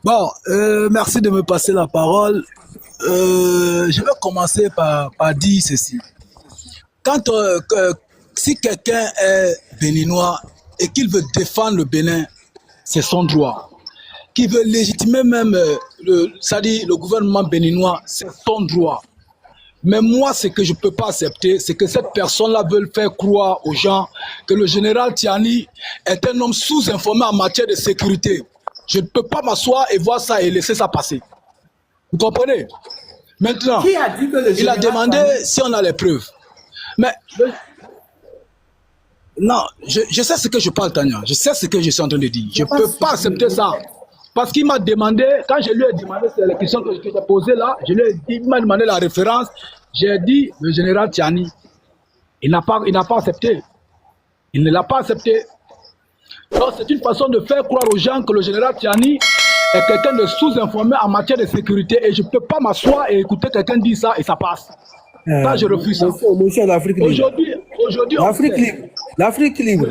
Bon, merci de me passer la parole. Je vais commencer par dire ceci. Quand, si quelqu'un est béninois et qu'il veut défendre le Bénin, c'est son droit. Qu'il veut légitimer même le gouvernement béninois, c'est son droit. Mais moi, ce que je ne peux pas accepter, c'est que cette personne-là veut faire croire aux gens que le général Tiani est un homme sous-informé en matière de sécurité. Je ne peux pas m'asseoir et voir ça et laisser ça passer. Vous comprenez? Maintenant, Qui a dit que le il a général demandé Tiani... si on a les preuves. Mais, non, je sais ce que je parle, Tania. Je sais ce que je suis en train de dire. Je ne peux pas accepter ça. Parce qu'il m'a demandé, quand je lui ai demandé, c'est la question que j'ai posée là, il m'a demandé la référence, j'ai dit le général Tiani. Il n'a pas accepté. Il ne l'a pas accepté. Donc c'est une façon de faire croire aux gens que le général Tiani est quelqu'un de sous-informé en matière de sécurité et je ne peux pas m'asseoir et écouter quelqu'un dire ça et ça passe. Ça, je refuse ça. Monsieur l'Afrique libre. Aujourd'hui, l'Afrique libre. L'Afrique libre.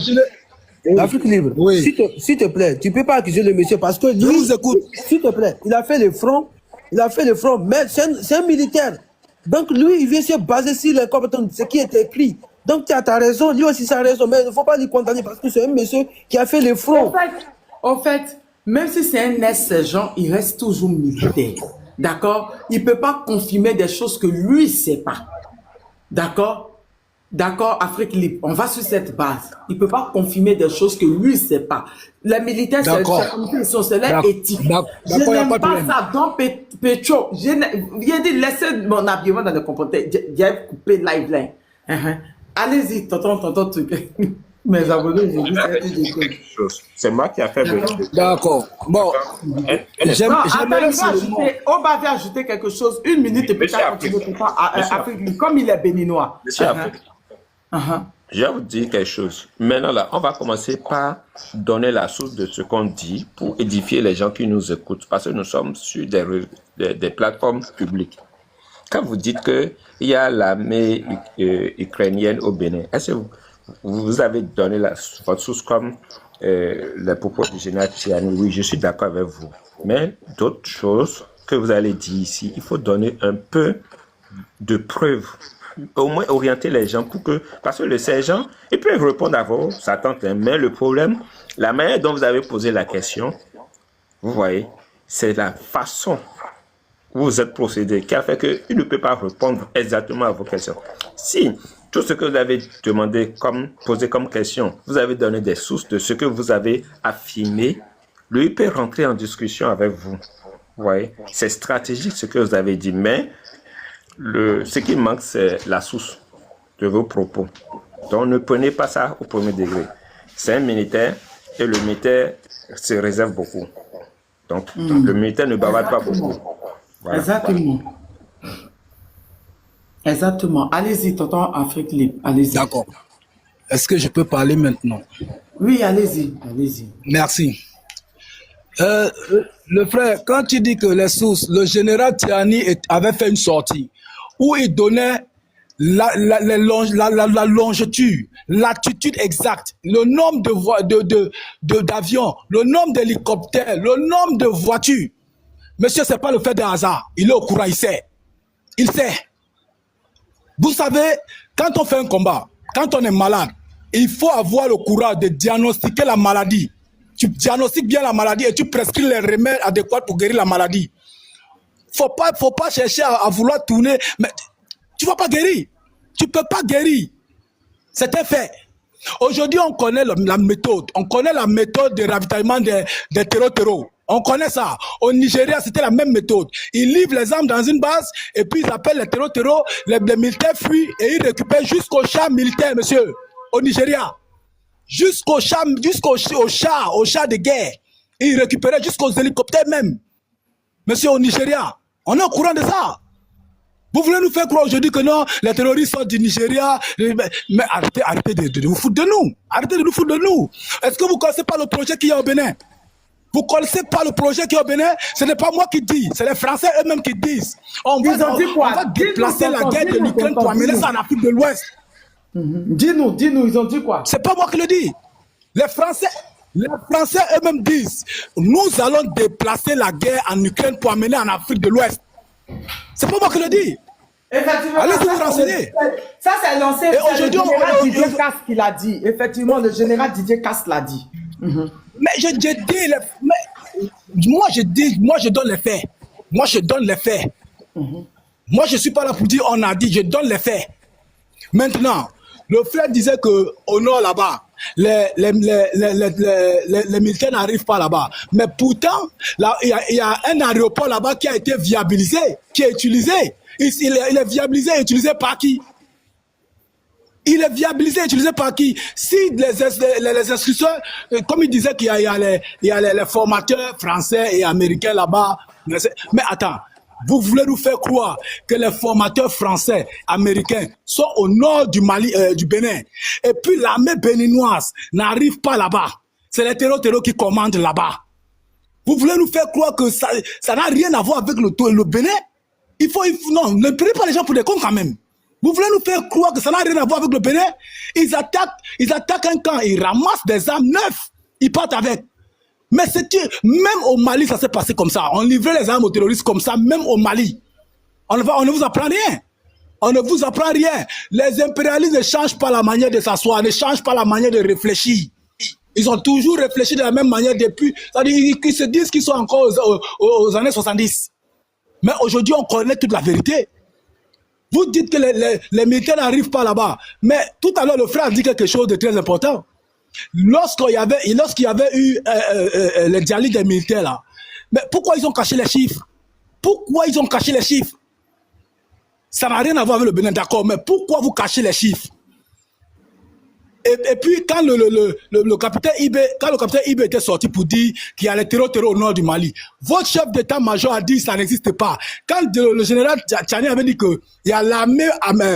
L'Afrique libre. Oui. S'il te plaît, tu ne peux pas accuser le monsieur parce que lui, s'il te plaît, il a fait le front. Mais c'est un militaire. Donc lui, il vient se baser sur les compétences, ce qui est écrit. Donc tu as ta raison, lui aussi sa raison, mais il ne faut pas lui condamner parce que c'est un monsieur qui a fait le front. En fait, même si c'est un ex-sergent, il reste toujours militaire. D'accord? Il ne peut pas confirmer des choses que lui ne sait pas. D'accord? D'accord, Afrique libre. On va sur cette base. Il ne peut pas confirmer des choses que lui ne sait pas. Les militaires, c'est leur éthique. Je n'aime pas ça. Donc, Petro, viens de laisser mon habillement dans le comportement. J'ai coupé live là. Allez-y, tonton, truc. Mes abonnés, j'ai vu quelque chose. C'est moi qui a fait le... D'accord. Bon. On va ajouter quelque chose. Une minute et peut-être continuer Afrique libre. Comme il est béninois. Monsieur Afrique. Je vais vous dire quelque chose. Maintenant, là, on va commencer par donner la source de ce qu'on dit pour édifier les gens qui nous écoutent. Parce que nous sommes sur des plateformes publiques. Quand vous dites qu'il y a l'armée ukrainienne au Bénin, est-ce que vous avez donné votre source comme les propos du général Tiani? Oui, je suis d'accord avec vous. Mais d'autres choses que vous allez dire ici, il faut donner un peu de preuves. Au moins orienter les gens pour que, parce que le sergent, il peut répondre à vos attentes, mais le problème, la manière dont vous avez posé la question, vous voyez, c'est la façon où vous êtes procédé qui a fait qu'il ne peut pas répondre exactement à vos questions. Si tout ce que vous avez demandé, posé comme question, vous avez donné des sources de ce que vous avez affirmé, lui peut rentrer en discussion avec vous. Vous voyez, c'est stratégique ce que vous avez dit, mais ce qui manque, c'est la source de vos propos. Donc, ne prenez pas ça au premier degré. C'est un militaire et le militaire se réserve beaucoup. Donc, le militaire ne bavarde pas beaucoup. Voilà. Exactement. Allez-y, tonton Afrique libre. Allez-y. D'accord. Est-ce que je peux parler maintenant? Oui, allez-y. Merci. Le frère, quand tu dis que les sources, le général Tiani avait fait une sortie où il donnait la longitude, l'attitude exacte, le nombre d'avions, le nombre d'hélicoptères, le nombre de voitures. Monsieur, c'est pas le fait d'un hasard. Il est au courant, il sait. Il sait. Vous savez, quand on fait un combat, quand on est malade, il faut avoir le courage de diagnostiquer la maladie. Tu diagnostiques bien la maladie et tu prescris les remèdes adéquats pour guérir la maladie. Faut pas chercher à vouloir tourner, mais tu vas pas guérir. Tu peux pas guérir. C'est un fait. Aujourd'hui, on connaît la méthode. On connaît la méthode de ravitaillement des terreaux. On connaît ça. Au Nigeria, c'était la même méthode. Ils livrent les armes dans une base et puis ils appellent les terreaux. Les militaires fuient et ils récupèrent jusqu'au char militaire, monsieur, au Nigeria. Jusqu'au char de guerre. Ils récupéraient jusqu'aux hélicoptères même. Monsieur, au Nigeria, on est au courant de ça. Vous voulez nous faire croire aujourd'hui que non, les terroristes sont du Nigeria. Mais arrêtez de vous foutre de nous. Arrêtez de nous foutre de nous. Est-ce que vous ne connaissez pas le projet qu'il y a au Bénin? Vous ne connaissez pas le projet qui est au Bénin? Ce n'est pas moi qui dis, c'est les Français eux-mêmes qui disent. On va déplacer la guerre de l'Ukraine pour amener ça en Afrique de l'Ouest. Dis-nous, ils ont dit quoi? C'est pas moi qui le dis. Les Français, Les Français eux-mêmes disent, nous allons déplacer la guerre en Ukraine pour amener en Afrique de l'Ouest. C'est pas moi qui le dis. Effectivement, Allez-y vous renseigner. Ça, c'est l'ancien aujourd'hui, le général Didier Casse qui l'a dit. Effectivement, le général Didier Casse l'a dit. Mais je dis, moi je donne les faits. Moi je donne les faits. Moi je suis pas là pour dire on a dit, je donne les faits. Maintenant, le frère disait que au nord là-bas, les militaires n'arrivent pas là-bas. Mais pourtant, il y a un aéroport là-bas qui a été viabilisé, qui est utilisé. Il est viabilisé et utilisé par qui? Il est viabilisé et utilisé par qui? Si les instructeurs, comme il disait qu'il y a les formateurs français et américains là-bas. Mais attends, vous voulez nous faire croire que les formateurs français, américains sont au nord du Mali, du Bénin. Et puis l'armée béninoise n'arrive pas là-bas. C'est les terreaux qui commandent là-bas. Vous voulez nous faire croire que ça n'a rien à voir avec le Bénin? Non, ne prenez pas les gens pour des cons quand même. Vous voulez nous faire croire que ça n'a rien à voir avec le Bénin? Ils attaquent un camp, ils ramassent des armes neuves, ils partent avec. Mais même au Mali, ça s'est passé comme ça. On livrait les armes aux terroristes comme ça, même au Mali. On ne vous apprend rien. On ne vous apprend rien. Les impérialistes ne changent pas la manière de s'asseoir, ne changent pas la manière de réfléchir. Ils ont toujours réfléchi de la même manière depuis. C'est-à-dire qu'ils se disent qu'ils sont encore aux années 70. Mais aujourd'hui, on connaît toute la vérité. Vous dites que les militaires n'arrivent pas là-bas. Mais tout à l'heure, le frère a dit quelque chose de très important. Lorsqu'il y avait eu les dialogues des militaires là, mais pourquoi ils ont caché les chiffres? Pourquoi ils ont caché les chiffres? Ça n'a rien à voir avec le Bénin, d'accord, mais pourquoi vous cachez les chiffres? Et puis quand le capitaine Ibe était sorti pour dire qu'il y a les terreaux au nord du Mali, votre chef d'état-major a dit que ça n'existe pas. Quand le général Tchani avait dit qu'il y a l'armée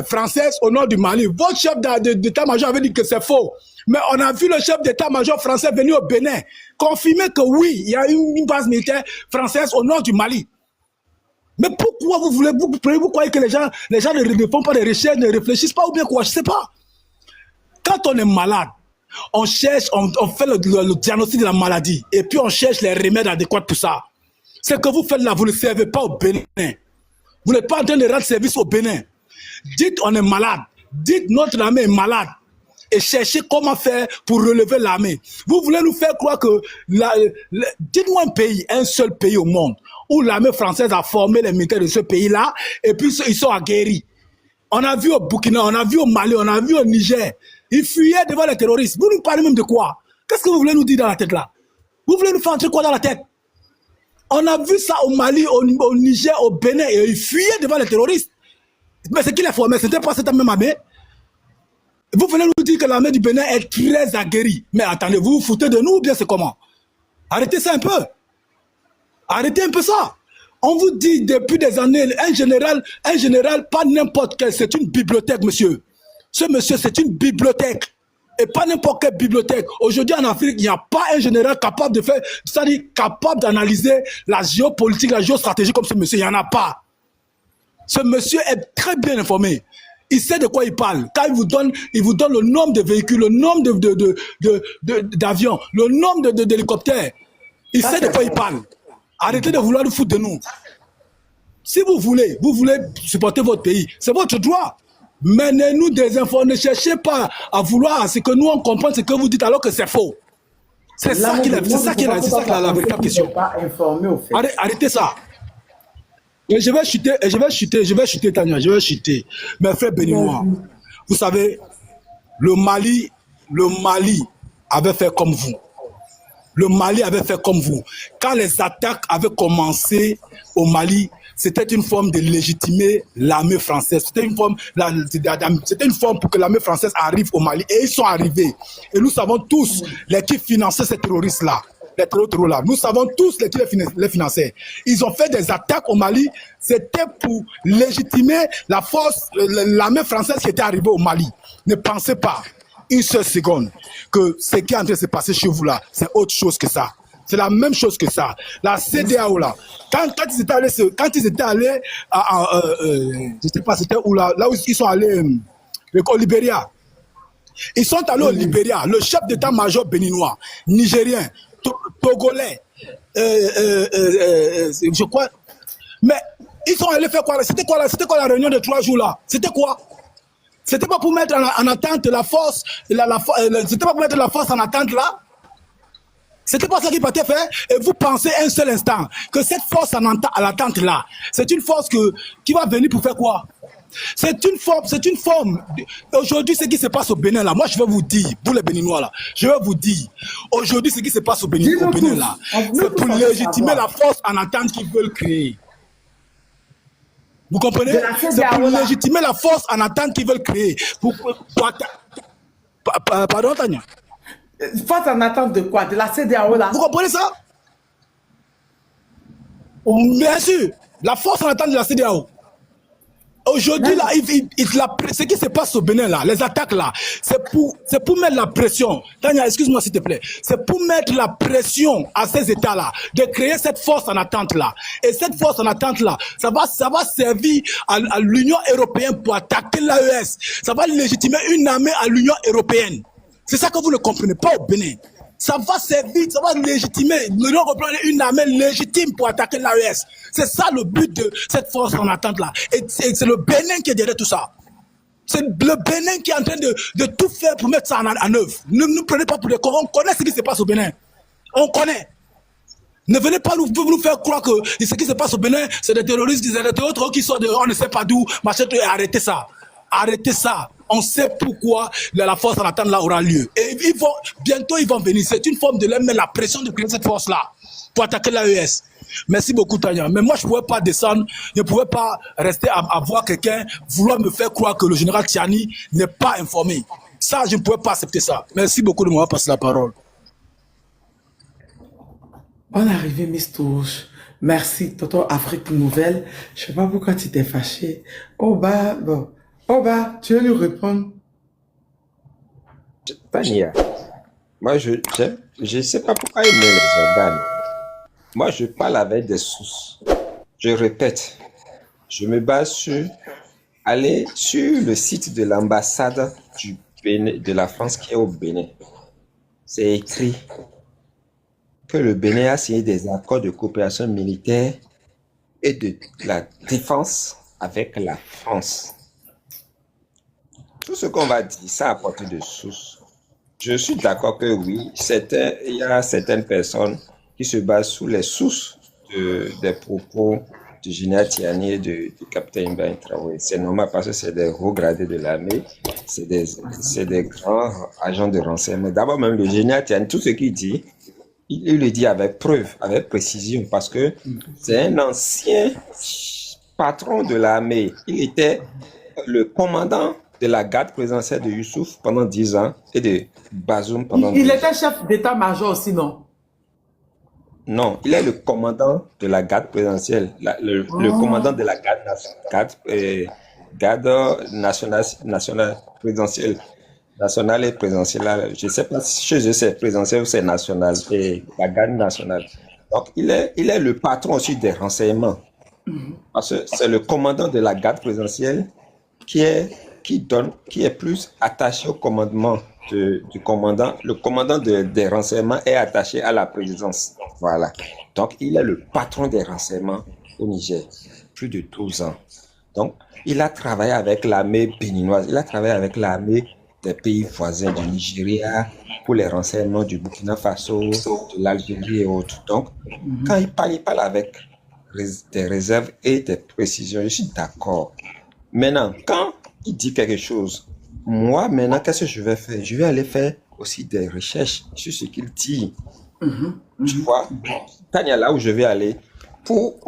française au nord du Mali, votre chef d'état-major avait dit que c'est faux. Mais on a vu le chef d'état-major français venir au Bénin confirmer que oui, il y a une base militaire française au nord du Mali. Mais pourquoi vous croyez que les gens ne font pas de recherches, ne réfléchissent pas ou bien quoi? Je ne sais pas. Quand on est malade, on cherche, on fait le diagnostic de la maladie et puis on cherche les remèdes adéquats pour ça. Ce que vous faites là, vous ne servez pas au Bénin. Vous n'êtes pas en train de rendre service au Bénin. Dites on est malade. Dites notre armée est malade. Et cherchez comment faire pour relever l'armée. Vous voulez nous faire croire que... Dites-moi un seul pays au monde où l'armée française a formé les militaires de ce pays-là et puis ils sont aguerris. On a vu au Burkina, on a vu au Mali, on a vu au Niger. Ils fuyaient devant les terroristes. Vous nous parlez même de quoi? Qu'est-ce que vous voulez nous dire dans la tête là? Vous voulez nous faire entrer quoi dans la tête? On a vu ça au Mali, au Niger, au Bénin, et ils fuyaient devant les terroristes. Mais c'est qui les formait? C'était pas cette même armée? Vous venez nous dire que l'armée du Bénin est très aguerrie. Mais attendez, vous vous foutez de nous ou bien c'est comment? Arrêtez ça un peu. Arrêtez un peu ça. On vous dit depuis des années, un général, pas n'importe quel, c'est une bibliothèque, monsieur. Ce monsieur, c'est une bibliothèque. Et pas n'importe quelle bibliothèque. Aujourd'hui, en Afrique, il n'y a pas un général capable de faire, c'est-à-dire capable d'analyser la géopolitique, la géostratégie comme ce monsieur. Il n'y en a pas. Ce monsieur est très bien informé. Il sait de quoi il parle. Quand il vous donne le nombre de véhicules, le nombre d'avions, le nombre d'hélicoptères. Il sait de quoi il parle. Arrêtez de vouloir nous foutre de nous. Si vous voulez supporter votre pays, c'est votre droit. Menez-nous des infos. Ne cherchez pas à vouloir ce que nous on comprenne ce que vous dites alors que c'est faux. C'est ça qui est la véritable question. Arrêtez ça. Et je vais chuter, Tania, je vais chuter. Mes frères béninois, vous savez, le Mali avait fait comme vous. Le Mali avait fait comme vous. Quand les attaques avaient commencé au Mali, c'était une forme de légitimer l'armée française. C'était une forme pour que l'armée française arrive au Mali. Et ils sont arrivés. Et nous savons tous qui finançaient ces terroristes-là. Les terroristes-là. Nous savons tous qui les finançaient. Ils ont fait des attaques au Mali. C'était pour légitimer la force, l'armée française qui était arrivée au Mali. Ne pensez pas une seule seconde que ce qui est en train de se passer chez vous là, c'est autre chose que ça. C'est la même chose que ça. La CEDEAO là, quand ils étaient allés je ne sais pas c'était où là où ils sont allés au Libéria. Ils sont allés au Libéria, le chef d'état-major béninois, nigérien, togolais, je crois. Mais ils sont allés faire quoi? C'était quoi la réunion de 3 jours là? C'était quoi? C'était pas pour mettre en attente la force, c'était pas pour mettre la force en attente là? C'était pas ça qui partait faire. Et vous pensez un seul instant que cette force en attente là, c'est une force qui va venir pour faire quoi? C'est une forme. Aujourd'hui, ce qui se passe au Bénin là, moi je vais vous dire, pour les Béninois là, je vais vous dire, aujourd'hui ce qui se passe au Bénin là, c'est pour légitimer la force en attente qu'ils veulent créer. Vous comprenez? C'est pour légitimer la force en attente qu'ils veulent créer. Pardon, Tania? Force en attente de quoi? De la CEDEAO là? Vous comprenez ça? Bien sûr, la force en attente de la CEDEAO. Aujourd'hui, là, ce qui se passe au Bénin, là, les attaques, là, c'est pour mettre la pression. Tania, excuse-moi, s'il te plaît. C'est pour mettre la pression à ces États-là, de créer cette force en attente-là. Et cette force en attente-là, ça va servir à l'Union européenne pour attaquer l'AES. Ça va légitimer une armée à l'Union européenne. C'est ça que vous ne comprenez pas au Bénin. Ça va servir, ça va légitimer, l'Union européenne une armée légitime pour attaquer l'AES. C'est ça le but de cette force en attente-là. Et c'est le Bénin qui est derrière tout ça. C'est le Bénin qui est en train de tout faire pour mettre ça en œuvre. Ne nous prenez pas pour des cons. On connaît ce qui se passe au Bénin. On connaît. Ne venez pas nous faire croire que ce qui se passe au Bénin, c'est des terroristes, des autres qui sortent de on ne sait pas d'où. Arrêtez ça. Arrêtez ça. On sait pourquoi la force en attente là aura lieu. Et bientôt ils vont venir. C'est une forme de leur mettre la pression de créer cette force-là pour attaquer l'AES. Merci beaucoup, Tania. Mais moi, je ne pouvais pas descendre, je ne pouvais pas rester à voir quelqu'un vouloir me faire croire que le général Tiani n'est pas informé. Ça, je ne pouvais pas accepter ça. Merci beaucoup de m'avoir passé la parole. On est arrivé, Miss Touche. Merci, Toto Afrique Nouvelle. Je ne sais pas pourquoi tu t'es fâché. Oba, bon. Oba, tu veux lui répondre? Tania, moi je sais pas pourquoi il met les organes. Moi je parle avec des sources. Je répète, je me base sur aller sur le site de l'ambassade du Bénin, de la France qui est au Bénin. C'est écrit que le Bénin a signé des accords de coopération militaire et de la défense avec la France. Tout ce qu'on va dire, ça apporte de sources. Je suis d'accord que oui, il y a certaines personnes qui se basent sur les sources des propos du général Tiani et du capitaine Ibrahim Traoré. C'est normal parce que c'est des hauts gradés de l'armée, c'est des grands agents de renseignement. D'abord même le général Tiani, tout ce qu'il dit, il le dit avec preuve, avec précision, parce que c'est un ancien patron de l'armée. Il était le commandant de la garde présidentielle de Youssouf pendant 10 ans et de Bazoum pendant 10 ans. Il était chef d'état-major aussi, non? Non, il est le commandant de la garde présidentielle, le commandant de la garde nationale présidentielle, nationale et présidentielle. Je ne sais pas si chez eux c'est présidentiel ou c'est national, et la garde nationale. Donc il est le patron aussi des renseignements. Parce que c'est le commandant de la garde présidentielle qui est plus attaché au commandement du commandant. Le commandant des renseignements est attaché à la présidence. Voilà. Donc, il est le patron des renseignements au Niger. Plus de 12 ans. Donc, il a travaillé avec l'armée béninoise. Il a travaillé avec l'armée des pays voisins du Nigeria pour les renseignements du Burkina Faso, de l'Algérie et autres. Donc, quand il parle avec des réserves et des précisions, je suis d'accord. Maintenant, quand il dit quelque chose, moi, maintenant, qu'est-ce que je vais faire? Je vais aller faire aussi des recherches sur ce qu'il dit. Tu vois, Tania, là où je vais aller, pour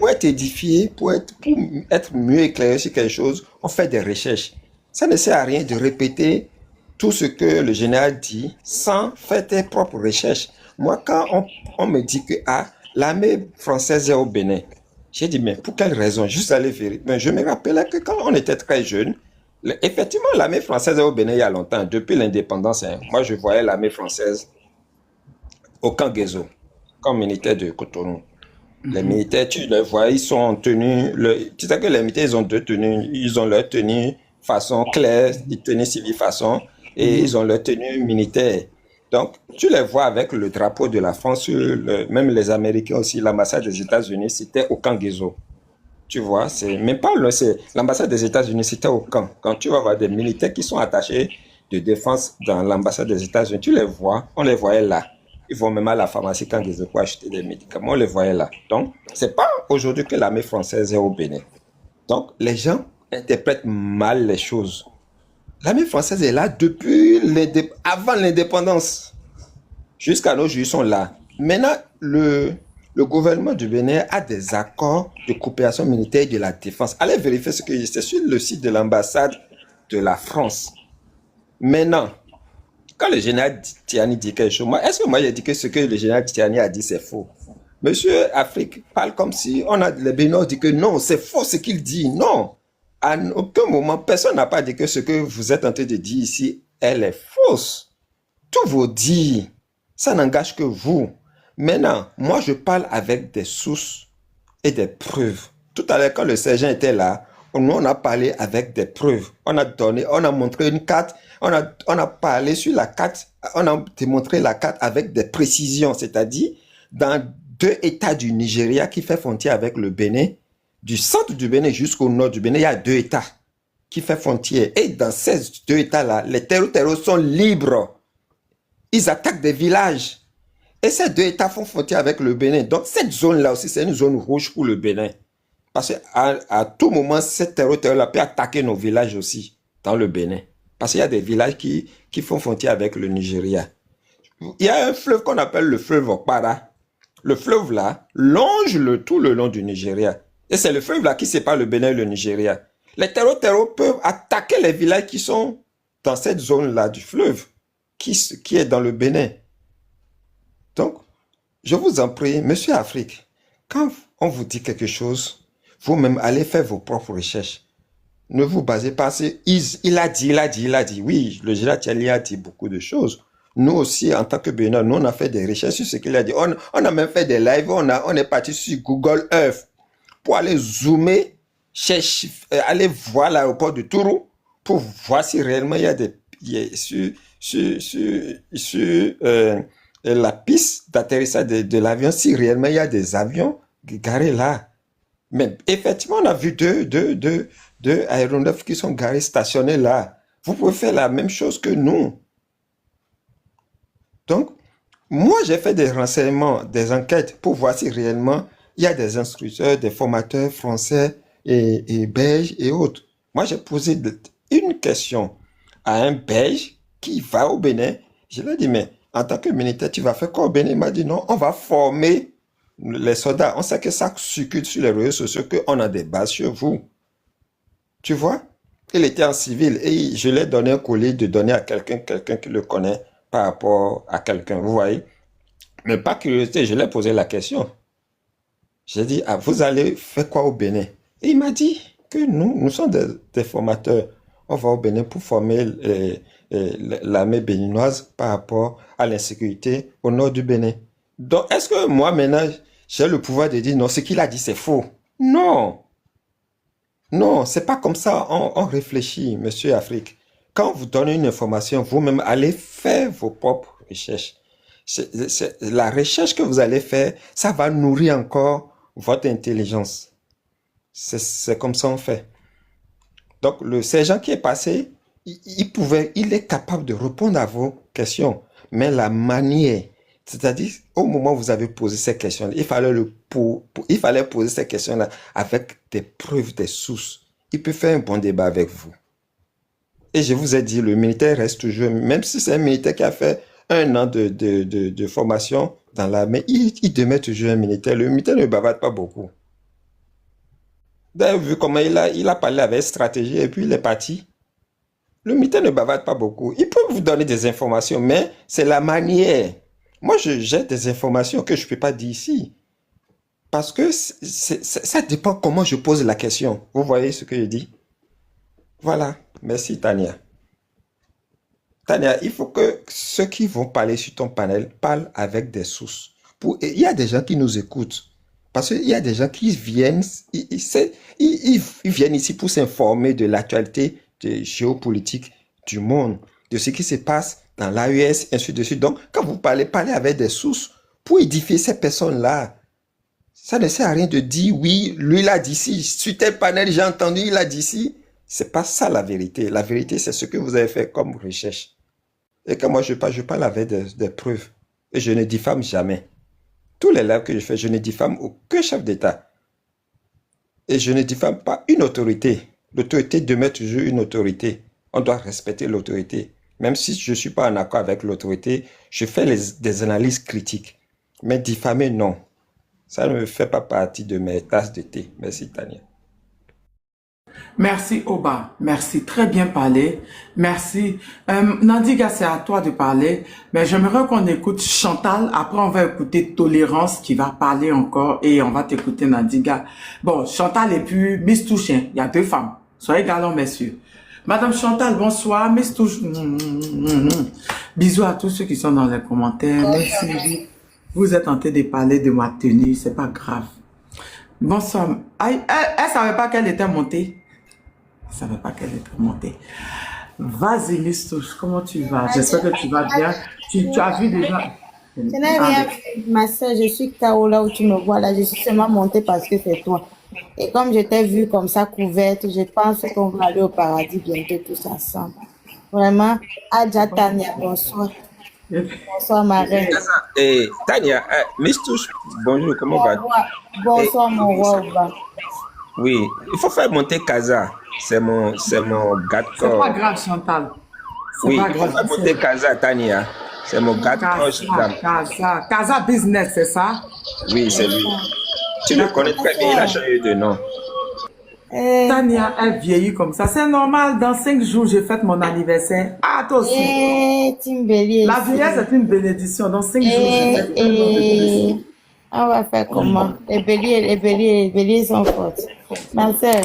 être édifié, pour être mieux éclairé sur quelque chose, on fait des recherches. Ça ne sert à rien de répéter tout ce que le général dit sans faire tes propres recherches. Moi, quand on me dit que l'armée française est au Bénin, j'ai dit, mais pour quelle raison? Juste aller vérifier. Mais je me rappelais que quand on était très jeune, effectivement, l'armée française est au Bénin il y a longtemps, depuis l'indépendance. Moi, je voyais l'armée française au camp Guézo, camp militaire de Cotonou. Les militaires, tu les vois, ils sont en tenue. Tu sais que les militaires, ils ont deux tenues. Ils ont leur tenue façon claire, ils tenues civile façon. et ils ont leur tenue militaire. Donc, tu les vois avec le drapeau de la France, même les Américains aussi, l'ambassade des États-Unis, c'était au camp Guézo. Tu vois, c'est même pas l'ambassade des États-Unis, c'était au camp. Quand tu vas voir des militaires qui sont attachés de défense dans l'ambassade des États-Unis, tu les vois, on les voyait là. Ils vont même à la pharmacie quand ils pour acheter des médicaments, on les voyait là. Donc, c'est pas aujourd'hui que l'armée française est au Bénin. Donc, les gens interprètent mal les choses. L'armée française est là depuis avant l'indépendance. Jusqu'à nos jours, ils sont là. Maintenant, le gouvernement du Bénin a des accords de coopération militaire et de la défense. Allez vérifier ce que c'est sur le site de l'ambassade de la France. Maintenant, quand le général Tiani dit quelque chose, est-ce que moi j'ai dit que ce que le général Tiani a dit c'est faux? Monsieur Afrique parle comme si les Béninois disent que non, c'est faux ce qu'il dit. Non. À aucun moment, personne n'a pas dit que ce que vous êtes en train de dire ici, elle est fausse. Tous vos dires, ça n'engage que vous. Maintenant, moi, je parle avec des sources et des preuves. Tout à l'heure, quand le sergent était là, nous, on a parlé avec des preuves. On a montré une carte, on a parlé sur la carte, on a démontré la carte avec des précisions, c'est-à-dire dans 2 États du Nigeria qui fait frontière avec le Bénin. Du centre du Bénin jusqu'au nord du Bénin, il y a 2 États qui font frontière. Et dans ces 2 États-là, les terreaux sont libres. Ils attaquent des villages. Et ces 2 États font frontière avec le Bénin. Donc cette zone-là aussi, c'est une zone rouge pour le Bénin. Parce qu'à tout moment, ces terreaux-là peuvent attaquer nos villages aussi dans le Bénin. Parce qu'il y a des villages qui font frontière avec le Nigeria. Il y a un fleuve qu'on appelle le fleuve Okpara. Le fleuve là longe tout le long du Nigeria. Et c'est le fleuve là qui sépare le Bénin et le Nigeria. Les terreaux peuvent attaquer les villages qui sont dans cette zone-là du fleuve, qui est dans le Bénin. Donc, je vous en prie, Monsieur Afrique, quand on vous dit quelque chose, vous-même allez faire vos propres recherches. Ne vous basez pas sur il a dit. Oui, le général Tiani a dit beaucoup de choses. Nous aussi, en tant que Bénin, nous on a fait des recherches sur ce qu'il a dit. On a même fait des lives, on est parti sur Google Earth pour aller zoomer, chercher, aller voir l'aéroport de Tourou pour voir si réellement il y a sur la piste d'atterrissage de l'avion, si réellement il y a des avions garés là. Mais effectivement, on a vu deux aéronefs qui sont garés, stationnés là. Vous pouvez faire la même chose que nous. Donc, moi, j'ai fait des renseignements, des enquêtes pour voir si réellement il y a des instructeurs, des formateurs français et belges et autres. Moi, j'ai posé une question à un belge qui va au Bénin. Je lui ai dit, mais en tant que militaire, tu vas faire quoi au Bénin? Il m'a dit, non, on va former les soldats. On sait que ça circule sur les réseaux sociaux, qu'on a des bases chez vous. Tu vois? Il était en civil et je lui ai donné un colis de donner à quelqu'un qui le connaît par rapport à quelqu'un, vous voyez? Mais par curiosité, je lui ai posé la question. J'ai dit, ah, vous allez faire quoi au Bénin? Et il m'a dit que nous sommes des formateurs. On va au Bénin pour former l'armée béninoise par rapport à l'insécurité au nord du Bénin. Donc, est-ce que moi, maintenant, j'ai le pouvoir de dire, non, ce qu'il a dit, c'est faux? Non. Non, c'est pas comme ça on réfléchit, Monsieur Afrique. Quand vous donnez une information, vous-même allez faire vos propres recherches. La recherche que vous allez faire, ça va nourrir encore votre intelligence. C'est comme ça on fait. Donc, le sergent qui est passé, il est capable de répondre à vos questions. Mais la manière, c'est-à-dire, au moment où vous avez posé ces questions, il fallait poser ces questions-là avec des preuves, des sources. Il peut faire un bon débat avec vous. Et je vous ai dit, le militaire reste toujours, même si c'est un militaire qui a fait 1 an de formation dans l'armée, il demeure toujours un militaire. Le militaire ne bavarde pas beaucoup. D'ailleurs, vu comment il a parlé avec stratégie et puis il est parti. Le militaire ne bavarde pas beaucoup. Il peut vous donner des informations, mais c'est la manière. Moi, j'ai des informations que je ne peux pas dire ici. Parce que ça dépend comment je pose la question. Vous voyez ce que je dis? Voilà. Merci, Tania. Tania, il faut que ceux qui vont parler sur ton panel parlent avec des sources. Il y a des gens qui nous écoutent. Parce qu'il y a des gens qui viennent, ils viennent ici pour s'informer de l'actualité géopolitique du monde. de ce qui se passe dans l'AES, ainsi de suite. Donc, quand vous parlez avec des sources pour édifier ces personnes-là. Ça ne sert à rien de dire, oui, lui l'a dit ici, sur tel panel, j'ai entendu, il l'a dit ici. C'est pas ça la vérité. La vérité, c'est ce que vous avez fait comme recherche. Et quand moi je parle avec des preuves. Et je ne diffame jamais. Tous les lives que je fais, je ne diffame aucun chef d'État. Et je ne diffame pas une autorité. L'autorité demeure toujours une autorité. On doit respecter l'autorité. Même si je ne suis pas en accord avec l'autorité, je fais des analyses critiques. Mais diffamer, non. Ça ne fait pas partie de mes tasses de thé. Merci, Tania. Merci, Oba. Merci. Très bien parlé. Merci. Nandiga, c'est à toi de parler. Mais j'aimerais qu'on écoute Chantal. Après, on va écouter Tolérance qui va parler encore et on va t'écouter, Nandiga. Bon, Chantal et puis Miss Touchen. Il y a deux femmes. Soyez galants, messieurs. Madame Chantal, bonsoir. Miss Touche. Bisous à tous ceux qui sont dans les commentaires. Merci. Vous êtes en train de parler de ma tenue. C'est pas grave. Bonsoir. Elle savait pas qu'elle était montée. Elle savait pas qu'elle était montée. Vas-y, Miss Touche, comment tu vas? J'espère que tu vas bien. Tu as vu déjà? Je n'ai rien fait, ma soeur. Je suis KO là où tu me vois là. Je suis seulement montée parce que c'est toi. Et comme je t'ai vue comme ça couverte, je pense qu'on va aller au paradis bientôt tous ensemble. Vraiment. Adja Tania, bonsoir. Bonsoir, ma reine. Et Tania, Miss Touche, bonjour, comment vas-tu? Bonsoir, mon roi. Oui, il faut faire monter Kaza. C'est mon gars de C'est corps. pas grave, Chantal. Oui, pas il faut faire monter Kaza, Tania. C'est mon gars de corps. Kaza Business, c'est ça? Oui, c'est lui. Tu le connais très bien, il a changé de nom. Tania, elle vieillit comme ça. C'est normal, dans 5 jours, j'ai fait mon anniversaire. Ah, toi aussi. La vieillesse est une bénédiction. Dans 5 jours, j'ai fait mon anniversaire. On va faire comment? Les béliers sont fortes. Ma soeur,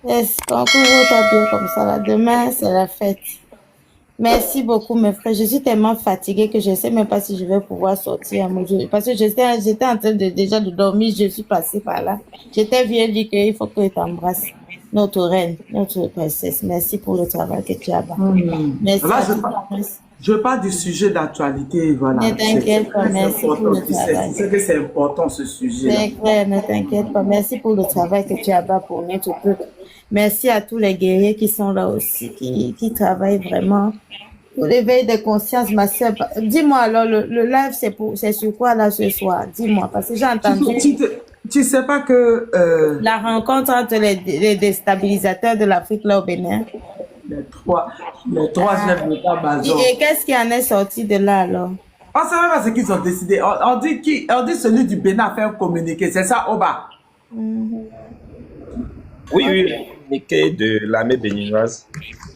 qu'on couvre-toi bien comme ça là. Demain, c'est la fête. Merci beaucoup, mes frères. Je suis tellement fatiguée que je ne sais même pas si je vais pouvoir sortir. Parce que j'étais en train déjà de dormir. Je suis passée par là. J'étais venu dire qu'il faut que tu embrasses notre reine, notre princesse. Merci pour le travail que tu as fait. Merci. Là, je parle du sujet d'actualité. Voilà. Ne t'inquiète pas. Merci pour le travail. C'est que c'est important ce sujet. C'est clair, ne t'inquiète pas. Merci pour le travail que tu as fait pour notre peuple. Merci à tous les guerriers qui sont là aussi, qui travaillent vraiment pour l'éveil de conscience, ma soeur. Dis-moi alors, le live, c'est sur quoi là ce soir? Dis-moi, parce que j'ai entendu... Tu sais pas que... La rencontre entre les déstabilisateurs de l'Afrique là au Bénin. Les trois chefs d'État Bazoum. Et qu'est-ce qui en est sorti de là alors? On ne sait même pas ce qu'ils ont décidé. On dit celui du Bénin a fait un communiqué. C'est ça, Oba? Oui, communiqué de l'armée béninoise.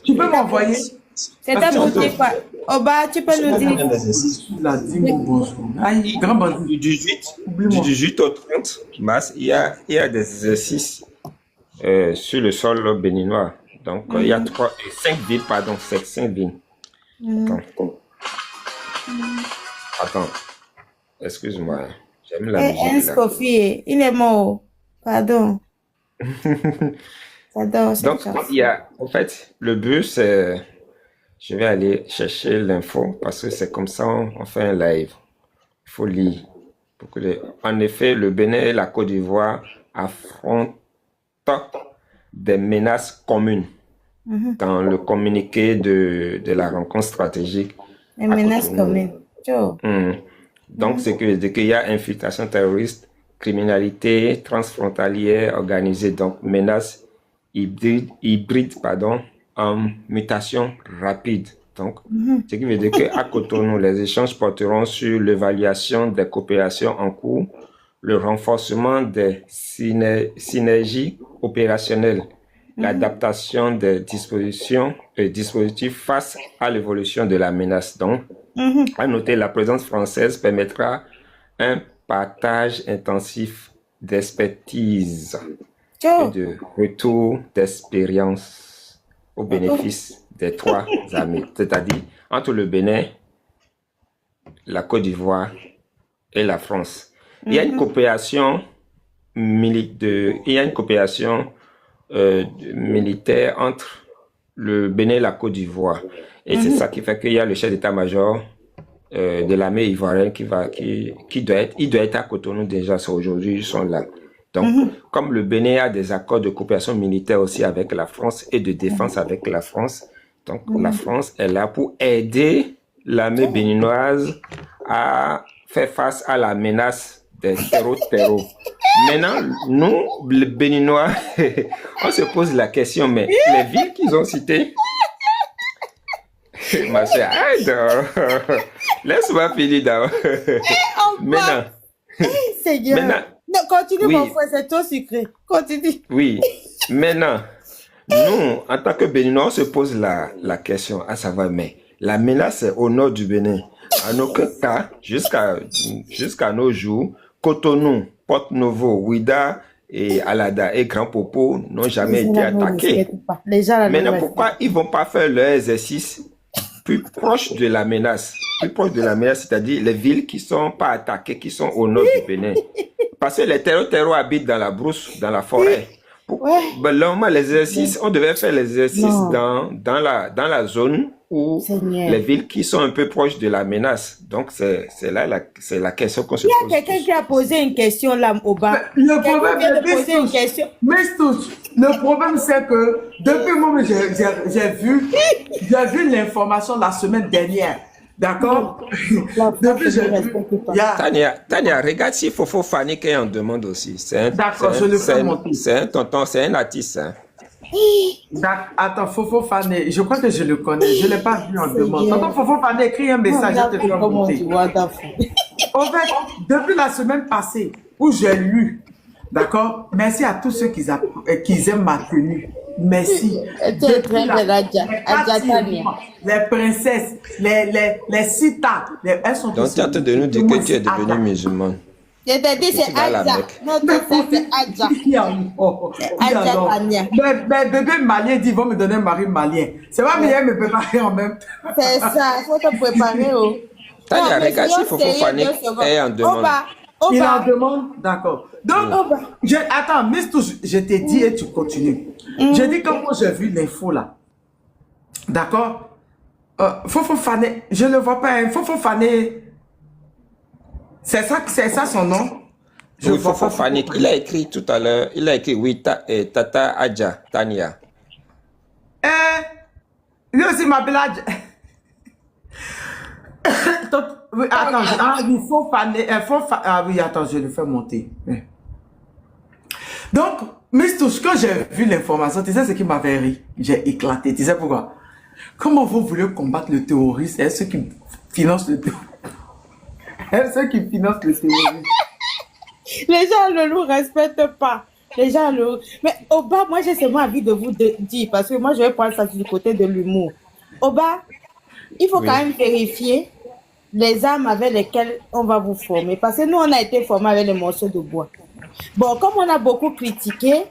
Tu peux m'envoyer? C'était pour dire quoi? Oba, tu peux nous dire? Dis-moi bonjour. Grand bandit. Du 18 au 30 mars, il y a des exercices sur le sol béninois. Donc, il y a 5 villes, pardon, 5 villes. Attends. Excuse-moi. J'aime la musique. Kofi, il est mort. Pardon. Donc, en fait, le but, c'est... Je vais aller chercher l'info parce que c'est comme ça on fait un live. Il faut lire. En effet, le Bénin et la Côte d'Ivoire affrontent des menaces communes dans le communiqué de la rencontre stratégique. Des menaces communes. Donc, c'est qu'il y a infiltration terroriste, criminalité transfrontalière organisée, donc menaces hybrides, en mutation rapide. Donc, ce qui veut dire qu'à Cotonou, les échanges porteront sur l'évaluation des coopérations en cours, le renforcement des synergies opérationnelles, l'adaptation des dispositifs face à l'évolution de la menace. Donc, à noter, la présence française permettra un partage intensif d'expertise et de retour d'expérience au bénéfice des 3 amis, c'est-à-dire entre le Bénin, la Côte d'Ivoire et la France. Il y a une coopération militaire entre le Bénin et la Côte d'Ivoire. Et c'est ça qui fait qu'il y a le chef d'état-major de l'armée ivoirienne qui doit être à Cotonou déjà. C'est aujourd'hui, ils sont là. Donc, comme le Bénin a des accords de coopération militaire aussi avec la France et de défense avec la France, donc la France est là pour aider l'armée béninoise à faire face à la menace des terreaux. Maintenant, nous, les Béninois, on se pose la question, mais les villes qu'ils ont citées, ma soeur, laisse-moi finir d'abord. Maintenant, Seigneur. Non, continue, oui, mon frère, c'est trop sucré. Continue. Oui, maintenant, nous, en tant que Béninois, on se pose la question, à savoir, mais la menace est au nord du Bénin. En aucun cas, jusqu'à nos jours, Cotonou, Porto-Novo, Ouida et Alada et Grand Popo n'ont jamais été attaqués. Maintenant, pourquoi ils vont pas faire leur exercice plus proche de la menace? Plus proche de la menace, c'est-à-dire les villes qui sont pas attaquées, qui sont au nord du Bénin. Parce que les terreaux habitent dans la brousse, dans la forêt. Ben, normalement, les exercices, on devait faire les exercices dans la zone où les villes qui sont un peu proches de la menace. Donc, c'est la question qu'on se pose. Il y a quelqu'un qui a posé une question là, au bas. Le problème, le problème, c'est que depuis le moment où j'ai vu l'information la semaine dernière. D'accord? Depuis j'ai vu. Tania, regarde si Fofo Fani qui en demande aussi. D'accord, je le fais monter. C'est un tonton, c'est un artiste. Hein. Attends, Fofo Fani, je crois que je le connais. Je ne l'ai pas vu en demande. Attends, Fofo Fani, écris un message, je te fais monter. En fait, depuis la semaine passée, où j'ai lu, d'accord? Merci à tous ceux qui aiment ma tenue. Merci. Les princesses, les citas, elles sont donc, tu es en train de nous dire que tu es devenu musulman. Je t'ai dit, c'est Adja. Non, c'est Adja. Mais bébé malien dit, ils vont me donner un mari malien. C'est pas bien me préparer en même temps. C'est ça, il faut te préparer. Tania, regarde si Fofo Fani est en demande. Il en demande, d'accord. Donc, attends, Miss Touche, je t'ai dit et tu continues. Je dis que moi j'ai vu l'info là. D'accord? Fofo Fani, je ne le vois pas. Hein. Fofo Fani, c'est ça son nom? Je oui, Fofo Fani, il a écrit tout à l'heure, il a écrit oui, Tata Adja, Tania. Lui aussi m'appelle Adja. Oui, attends, il faut Fani, oui, attends, je le fais monter. Donc, Miss Touche, quand j'ai vu l'information, tu sais ce qui m'avait ri? J'ai éclaté. Tu sais pourquoi? Comment vous voulez combattre le terrorisme et ceux qui financent le terrorisme? Les gens ne nous respectent pas. Les gens le... Mais au bas, moi j'ai seulement envie de vous dire, parce que moi je vais prendre ça du côté de l'humour. Au bas, il faut quand même vérifier les armes avec lesquelles on va vous former. Parce que nous, on a été formés avec les morceaux de bois. Bon, comme on a beaucoup critiqué,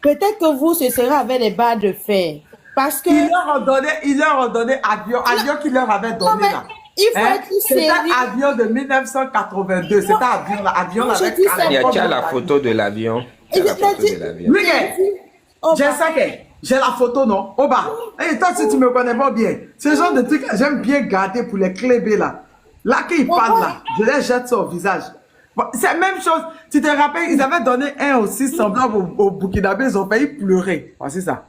peut-être que vous, ce sera avec les barres de fer. Parce que... Ils leur ont donné avion qu'ils leur avaient donné là. Il faut être sérieux. C'est un avion de 1982. C'est un avion avec... Tu as la photo de l'avion. Oui, j'ai ça que... J'ai la photo, non? Au bas. Et toi, si tu me connais pas bien, ce genre de trucs, j'aime bien garder pour les clébés là. Là, qu'ils parlent là, je les jette sur le visage. Bon, c'est la même chose. Tu te rappelles, ils avaient donné un aussi semblable au Burkinabé, ils ont failli pleurer. Voici ça.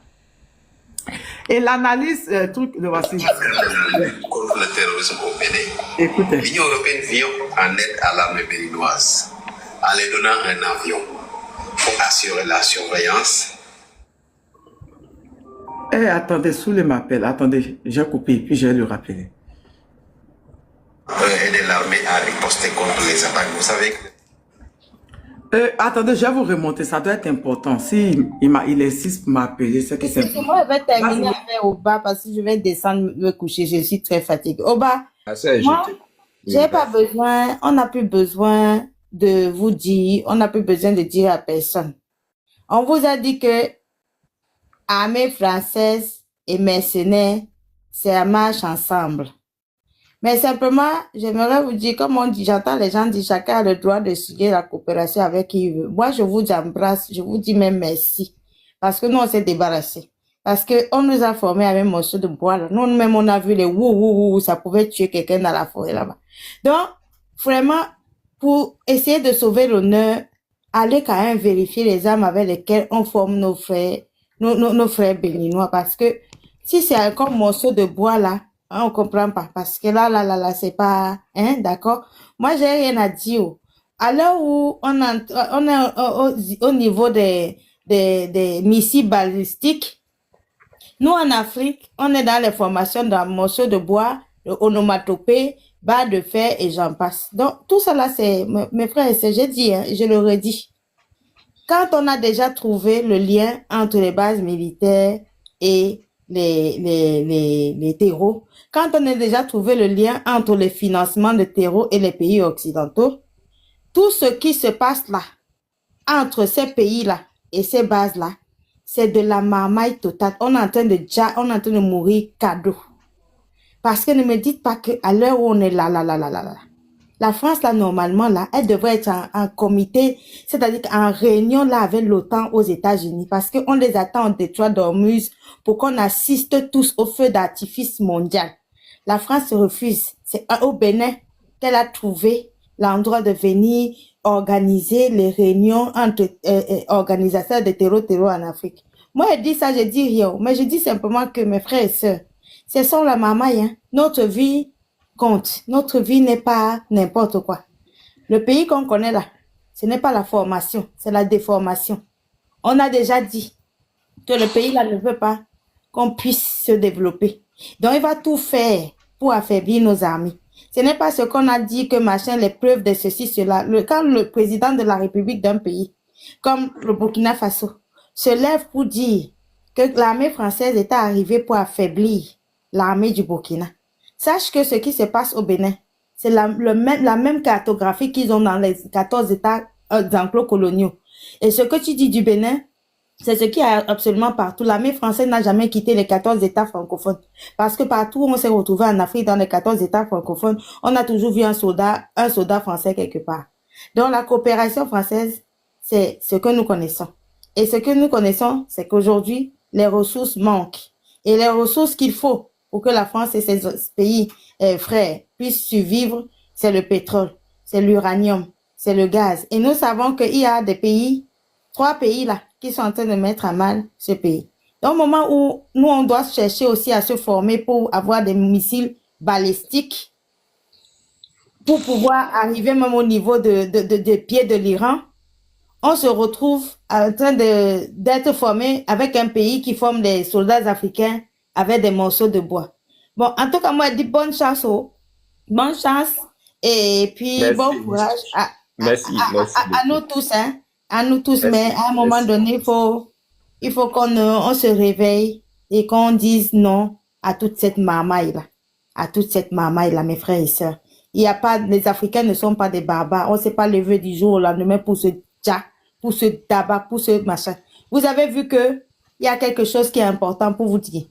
Et l'analyse, truc, le voici. Contre le terrorisme au Bénin. Écoutez. L'Union européenne vient en aide à l'armée béninoise en les donnant un avion pour assurer la surveillance. Attendez, Souley m'appelle. Attendez, j'ai coupé, puis je vais le rappeler. Aider l'armée à riposter contre les attaques. Vous savez que... attendez, je vais vous remonter. Ça doit être important. Si il insiste pour m'appeler, c'est que c'est... Moi, je vais terminer avec Oba parce que je vais descendre me coucher. Je suis très fatiguée. Oba, moi, j'ai pas besoin, on n'a plus besoin de vous dire, on n'a plus besoin de dire à personne. On vous a dit que armée française et mercenaires, c'est la marche ensemble. Mais simplement, j'aimerais vous dire, comme on dit, j'entends les gens dire, chacun a le droit de signer la coopération avec qui il veut. Moi, je vous embrasse, je vous dis même merci. Parce que nous, on s'est débarrassés. Parce qu'on nous a formés avec un morceau de bois. Là. Nous-mêmes, on a vu les wouh, ça pouvait tuer quelqu'un dans la forêt là-bas. Donc, vraiment, pour essayer de sauver l'honneur, allez quand même vérifier les armes avec lesquelles on forme nos frères, nos frères béninois. Parce que si c'est encore un morceau de bois là, hein, on comprend pas. Parce que là, c'est pas, hein, d'accord? Moi, j'ai rien à dire. À l'heure où on est au niveau des missiles balistiques, nous, en Afrique, on est dans les formations d'un morceau de bois, de onomatopée, barre de fer et j'en passe. Donc, tout ça là, c'est, mes frères et sœurs, j'ai dit, hein, je le redis. Quand on a déjà trouvé le lien entre les bases militaires et les terreaux, quand on a déjà trouvé le lien entre les financements de terreaux et les pays occidentaux, tout ce qui se passe là, entre ces pays-là et ces bases-là, c'est de la marmaille totale. On est en train de mourir cadeau. Parce que ne me dites pas qu'à l'heure où on est là, la France, là, normalement, là, elle devrait être en comité, c'est-à-dire en réunion, là, avec l'OTAN aux États-Unis, parce qu'on les attend en Détroit d'Ormuz pour qu'on assiste tous au feu d'artifice mondial. La France se refuse. C'est au Bénin qu'elle a trouvé l'endroit de venir organiser les réunions entre organisateurs de terreau en Afrique. Moi, je dis ça, je dis rien, mais je dis simplement que mes frères et sœurs, ce sont la mamaille, hein. Notre vie compte. Notre vie n'est pas n'importe quoi. Le pays qu'on connaît là, ce n'est pas la formation, c'est la déformation. On a déjà dit que le pays là ne veut pas qu'on puisse se développer. Donc, il va tout faire pour affaiblir nos armées. Ce n'est pas ce qu'on a dit que machin, les preuves de ceci, cela. Quand le président de la République d'un pays, comme le Burkina Faso, se lève pour dire que l'armée française est arrivée pour affaiblir l'armée du Burkina, sache que ce qui se passe au Bénin, c'est la même cartographie qu'ils ont dans les 14 États d'enclos coloniaux. Et ce que tu dis du Bénin, c'est ce qui est absolument partout. L'armée française n'a jamais quitté les 14 États francophones. Parce que partout où on s'est retrouvé en Afrique, dans les 14 États francophones, on a toujours vu un soldat français quelque part. Donc la coopération française, c'est ce que nous connaissons. Et ce que nous connaissons, c'est qu'aujourd'hui, les ressources manquent. Et les ressources qu'il faut pour que la France et ses pays frères puissent survivre, c'est le pétrole, c'est l'uranium, c'est le gaz. Et nous savons qu'il y a des pays, 3 pays là, qui sont en train de mettre à mal ce pays. Donc, au moment où nous, on doit chercher aussi à se former pour avoir des missiles balistiques, pour pouvoir arriver même au niveau des pieds de l'Iran, on se retrouve en train d'être formé avec un pays qui forme des soldats africains avec des morceaux de bois. Bon, en tout cas, moi, je dis bonne chance, bonne chance, et puis Merci. bon courage Merci à nous tous, hein, à nous tous, Merci. mais à un moment donné, il faut qu'on on se réveille et qu'on dise non à toute cette marmaille-là, mes frères et sœurs. Il y a pas, les Africains ne sont pas des barbares, on ne s'est pas levé du jour au lendemain pour ce tcha, pour ce tabac, pour ce machin. Vous avez vu que il y a quelque chose qui est important pour vous dire.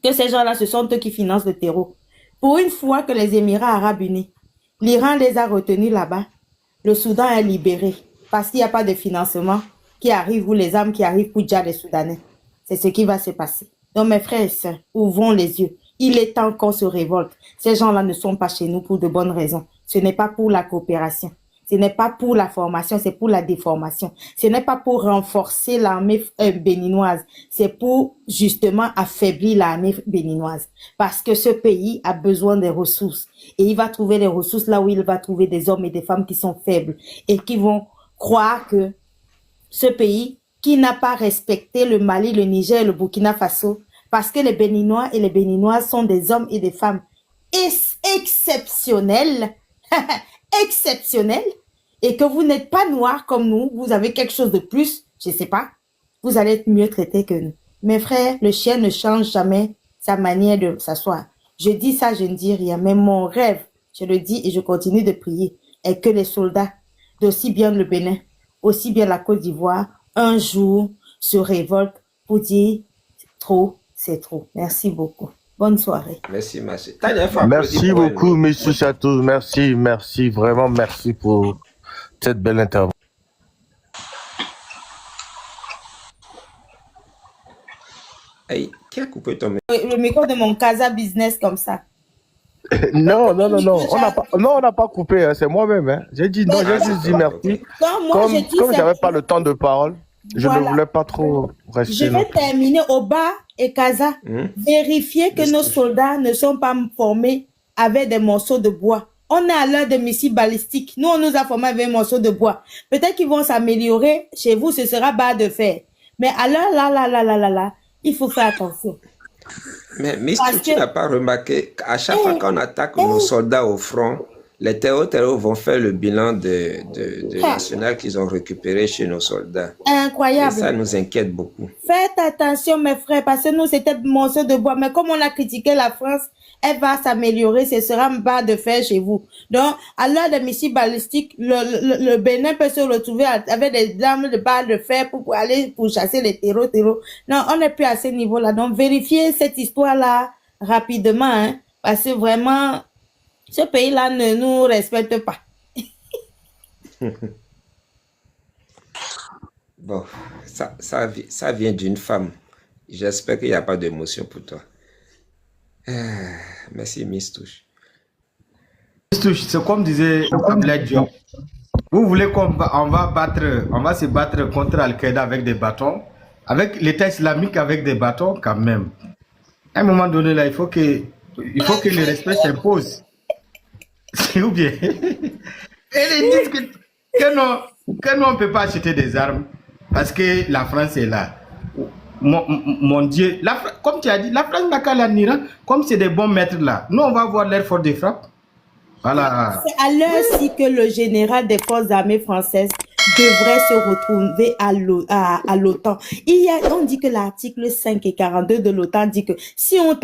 Que ces gens-là, ce sont eux qui financent le terreau. Pour une fois que les Émirats Arabes Unis, l'Iran les a retenus là-bas, le Soudan est libéré parce qu'il n'y a pas de financement qui arrive ou les armes qui arrivent pour déjà les Soudanais. C'est ce qui va se passer. Donc mes frères et sœurs, ouvrons les yeux. Il est temps qu'on se révolte. Ces gens-là ne sont pas chez nous pour de bonnes raisons. Ce n'est pas pour la coopération. Ce n'est pas pour la formation, c'est pour la déformation. Ce n'est pas pour renforcer l'armée béninoise, c'est pour justement affaiblir l'armée béninoise. Parce que ce pays a besoin des ressources. Et il va trouver les ressources là où il va trouver des hommes et des femmes qui sont faibles et qui vont croire que ce pays qui n'a pas respecté le Mali, le Niger et le Burkina Faso, parce que les Béninois et les Béninoises sont des hommes et des femmes exceptionnels, exceptionnels, et que vous n'êtes pas noirs comme nous, vous avez quelque chose de plus, je sais pas, vous allez être mieux traités que nous. Mes frères, le chien ne change jamais sa manière de s'asseoir. Je dis ça, je ne dis rien, mais mon rêve, je le dis et je continue de prier, est que les soldats d'aussi bien le Bénin, aussi bien la Côte d'Ivoire, un jour se révoltent pour dire trop, c'est trop. Merci beaucoup. Bonne soirée. Merci, merci. Merci beaucoup, Monsieur Chateau. Merci, vraiment merci pour cette belle intervention. Hey, qui a coupé ton micro? Le micro de mon Casa Business comme ça. Non. On n'a pas coupé, hein, c'est moi-même. Hein. J'ai dit non, j'ai juste dit merci. Donc, moi, je dis Comme ça. j'avais pas le temps de parole, je ne voulais pas trop rester. Je vais terminer au bas et Casa. Vérifier que nos soldats ne sont pas formés avec des morceaux de bois. On est à l'heure de missiles balistiques. Nous, on nous a formés avec un morceau de bois. Peut-être qu'ils vont s'améliorer. Chez vous, ce sera barre de fer. Mais à l'heure, là, il faut faire attention. Mais tu n'as pas remarqué qu'à chaque fois qu'on attaque nos soldats au front, les terreaux vont faire le bilan de national qu'ils ont récupéré chez nos soldats. Incroyable. Et ça nous inquiète beaucoup. Faites attention, mes frères, parce que nous, c'était morceau de bois. Mais comme on a critiqué la France, elle va s'améliorer. Ce sera une barre de fer chez vous. Donc, à l'heure des missiles balistiques, le Bénin peut se retrouver avec des armes de barres de fer pour aller pour chasser les terreaux. Non, on n'est plus à ce niveau-là. Donc, vérifiez cette histoire-là rapidement, hein, parce que vraiment, ce pays-là ne nous respecte pas. Bon, ça vient d'une femme. J'espère qu'il n'y a pas d'émotion pour toi. Merci, Miss Touche. Miss Touche, c'est comme disait Abdoulaye Diop. Vous voulez qu'on va se battre contre Al-Qaïda avec des bâtons, avec l'État islamique avec des bâtons quand même. À un moment donné, là, il faut que le respect s'impose. Ou bien. Et ils disent que non, on ne peut pas acheter des armes parce que la France est là. Mon Dieu, comme tu as dit, la France n'a qu'à l'Iran, comme c'est des bons maîtres là. Nous, on va voir leur force de frappe. Voilà. C'est à l'heure-ci que le général des forces armées françaises devrait se retrouver à l'OTAN. On dit que l'article 5 et 42 de l'OTAN dit que si on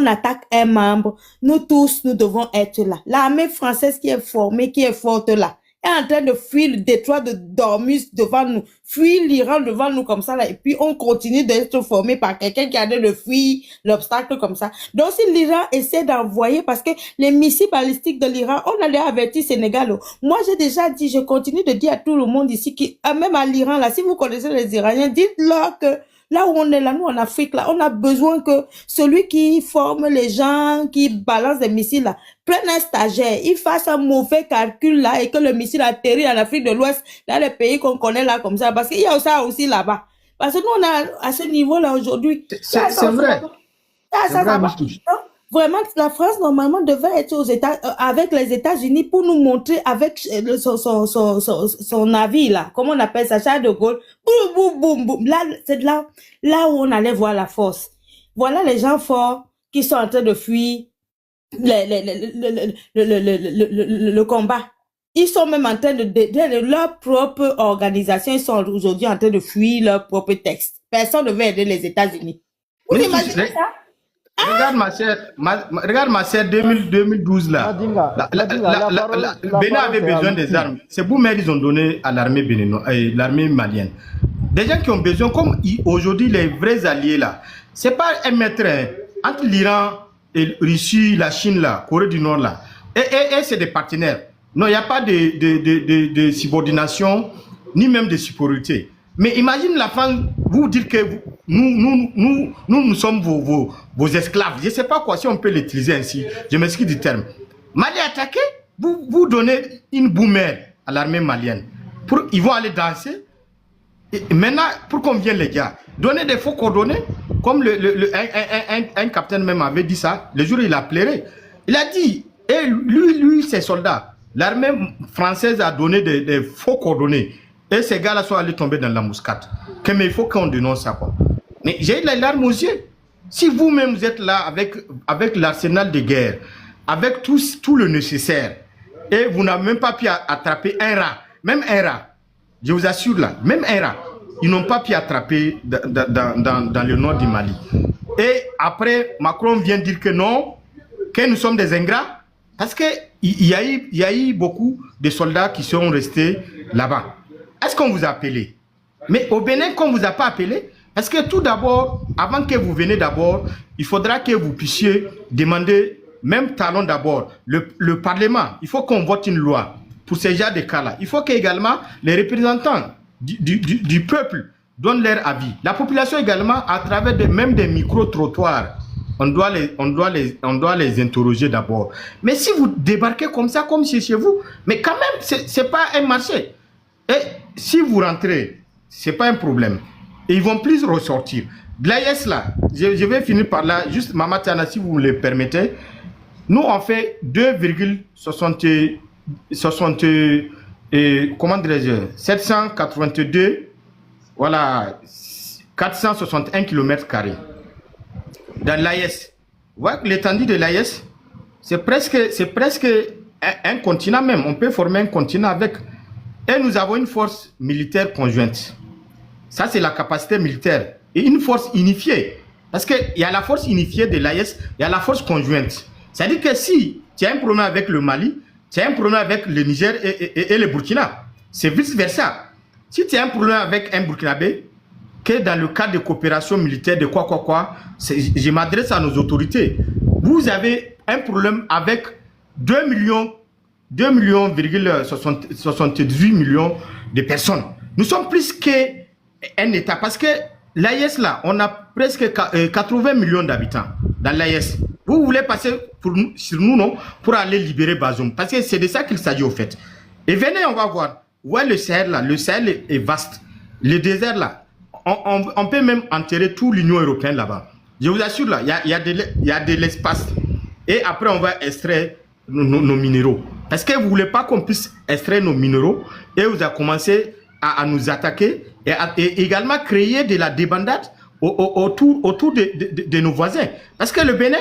attaque un membre, nous tous, nous devons être là. L'armée française qui est formée, qui est forte là, est en train de fuir le détroit de Dormus devant nous, fuir l'Iran devant nous comme ça là, et puis on continue d'être formé par quelqu'un qui a de fuir l'obstacle comme ça. Donc si l'Iran essaie d'envoyer, parce que les missiles balistiques de l'Iran, on allait avertir Sénégal. Moi j'ai déjà dit, je continue de dire à tout le monde ici, même à l'Iran là, si vous connaissez les Iraniens, dites-leur que là où on est là, nous en Afrique là, on a besoin que celui qui forme les gens, qui balance des missiles là, prenne un stagiaire, il fasse un mauvais calcul là et que le missile atterrit en Afrique de l'Ouest, dans les pays qu'on connaît là comme ça, parce qu'il y a ça aussi là-bas. Parce que nous on a à ce niveau là aujourd'hui. C'est vrai. Ça va. Vraiment, la France, normalement, devait être avec les États-Unis pour nous montrer avec son navire, là. Comment on appelle ça? Charles de Gaulle. Boum, boum, boum, boum. Là, c'est là où on allait voir la force. Voilà les gens forts qui sont en train de fuir le combat. Ils sont même en train de leur propre organisation. Ils sont aujourd'hui en train de fuir leur propre texte. Personne ne veut aider les États-Unis. Vous imaginez ça? Regarde ma sœur 2012 là. Bénin avait besoin des armes. C'est Boumer, ils ont donné à l'armée béninoise, l'armée malienne. Des gens qui ont besoin, comme aujourd'hui les vrais alliés là. C'est pas un mètre entre l'Iran et Russie, la Chine là, Corée du Nord là. Et c'est des partenaires. Non, il n'y a pas de subordination, ni même de supériorité. Mais imagine la France, vous dire que nous sommes vos esclaves. Je ne sais pas quoi, si on peut l'utiliser ainsi. Je m'excuse du terme. Mali attaqué, vous donnez une boomer à l'armée malienne. Ils vont aller danser. Et maintenant, pour qu'on vienne les gars, donner des faux coordonnées, comme un capitaine même avait dit ça, le jour où il a pleuré. Il a dit, et lui, ses soldats, l'armée française a donné des faux coordonnées. Et ces gars-là sont allés tomber dans la mouscate. Mais il faut qu'on dénonce ça, quoi. Mais j'ai les larmes aux yeux. Si vous-même vous êtes là avec l'arsenal de guerre, avec tout le nécessaire, et vous n'avez même pas pu attraper un rat, même un rat, je vous assure là, même un rat, ils n'ont pas pu attraper dans le nord du Mali. Et après, Macron vient dire que non, que nous sommes des ingrats, parce qu'il y a eu beaucoup de soldats qui sont restés là-bas. Est-ce qu'on vous a appelé? Mais au Bénin, qu'on ne vous a pas appelé, parce que tout d'abord, avant que vous veniez d'abord, il faudra que vous puissiez demander, même talon d'abord, le Parlement. Il faut qu'on vote une loi pour ces genres de cas-là. Il faut qu'également les représentants du peuple donnent leur avis. La population également, à travers même des micro-trottoirs, on doit les interroger d'abord. Mais si vous débarquez comme ça, comme chez vous, mais quand même, c'est pas un marché. Et si vous rentrez, c'est pas un problème. Et ils vont plus ressortir. De l'AES là, je vais finir par là, juste Mama Tiana, si vous me le permettez. Nous, on fait 782, voilà, 461 km². Dans l'AES. Vous voyez que l'étendue de l'AES, c'est presque un continent même. On peut former un continent avec. Et nous avons une force militaire conjointe. Ça, c'est la capacité militaire. Et une force unifiée. Parce qu'il y a la force unifiée de l'AES, il y a la force conjointe. C'est-à-dire que si tu as un problème avec le Mali, tu as un problème avec le Niger et le Burkina. C'est vice-versa. Si tu as un problème avec un Burkinabé, que dans le cadre de coopération militaire, de quoi, je m'adresse à nos autorités. Vous avez un problème avec 2,78 millions de personnes. Nous sommes plus qu'un État. Parce que l'AES, là, on a presque 80 millions d'habitants dans l'AES. Vous voulez passer sur nous, non, pour aller libérer Bazoum. Parce que c'est de ça qu'il s'agit au fait. Et venez, on va voir. Ouais, le Sahel, là, le Sahel est vaste. Le désert, là, on peut même enterrer tout l'Union européenne là-bas. Je vous assure, là, il y a de l'espace. Et après, on va extraire nos minéraux. Parce que vous ne voulez pas qu'on puisse extraire nos minéraux et vous avez commencé à nous attaquer et également créer de la débandade autour de nos voisins. Parce que le Bénin,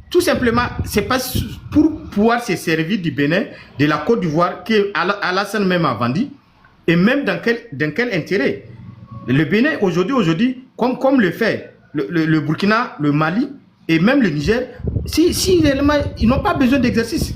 tout simplement, c'est pas pour pouvoir se servir du Bénin, de la Côte d'Ivoire, qu'Alassane même a vendu, et même dans quel intérêt. Le Bénin, aujourd'hui, comme le fait le Burkina, le Mali et même le Niger, si réellement, ils n'ont pas besoin d'exercice.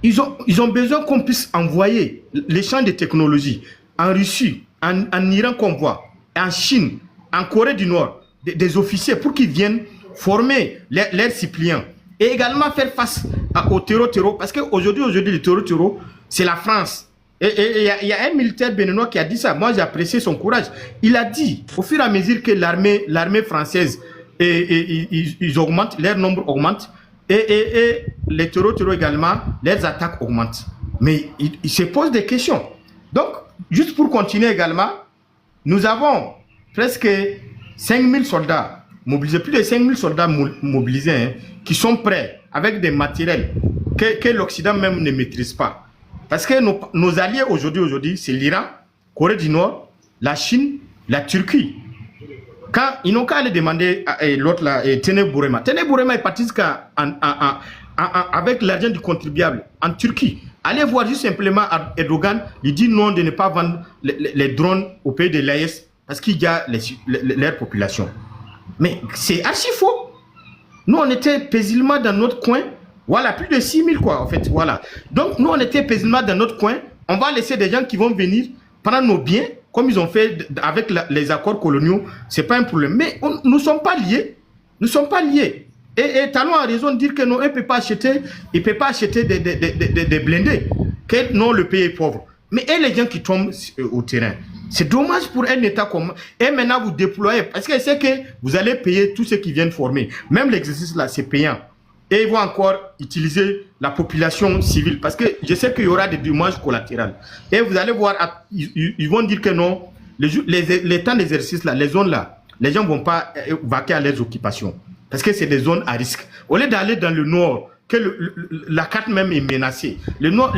Ils ont besoin qu'on puisse envoyer l'échange de technologies en Russie, en Iran qu'on voit, en Chine, en Corée du Nord, des officiers pour qu'ils viennent former leurs suppliants et également faire face au terreau, parce qu'aujourd'hui, le terreau, c'est la France. Et il y a un militaire béninois qui a dit ça. Moi, j'ai apprécié son courage. Il a dit, au fur et à mesure que l'armée française, ils augmentent, leur nombre augmente, et les terreaux également, leurs attaques augmentent. Mais il se pose des questions. Donc, juste pour continuer également, nous avons presque 5000 soldats mobilisés, plus de 5000 soldats mobilisés, hein, qui sont prêts avec des matériels que l'Occident même ne maîtrise pas. Parce que nos alliés aujourd'hui, c'est l'Iran, Corée du Nord, la Chine, la Turquie. Quand ils n'ont qu'à aller demander à l'autre là, Tene Bourema. Tene Bourema est parti avec l'argent du contribuable en Turquie. Allez voir juste simplement Erdogan, il dit non de ne pas vendre les drones au pays de l'AES parce qu'il y a leur population. Mais c'est archi faux. Nous, on était paisiblement dans notre coin. Voilà, plus de 6000 quoi, en fait, voilà. Donc, nous, on était paisiblement dans notre coin. On va laisser des gens qui vont venir prendre nos biens, comme ils ont fait avec les accords coloniaux. C'est pas un problème. Mais nous ne sommes pas liés. Nous ne sommes pas liés. Et Talon a raison de dire que non, il ne peut pas acheter des blindés. Que non, le pays est pauvre. Mais et les gens qui tombent au terrain, c'est dommage pour un État comme... Et maintenant, vous déployez, parce que c'est que vous allez payer tous ceux qui viennent former. Même l'exercice là, c'est payant. Et ils vont encore utiliser la population civile. Parce que je sais qu'il y aura des dommages collatéraux. Et vous allez voir, ils vont dire que non, les temps d'exercice là, les zones là, les gens ne vont pas vaquer à leurs occupations. Parce que c'est des zones à risque. Au lieu d'aller dans le nord, que la carte même est menacée. Le nord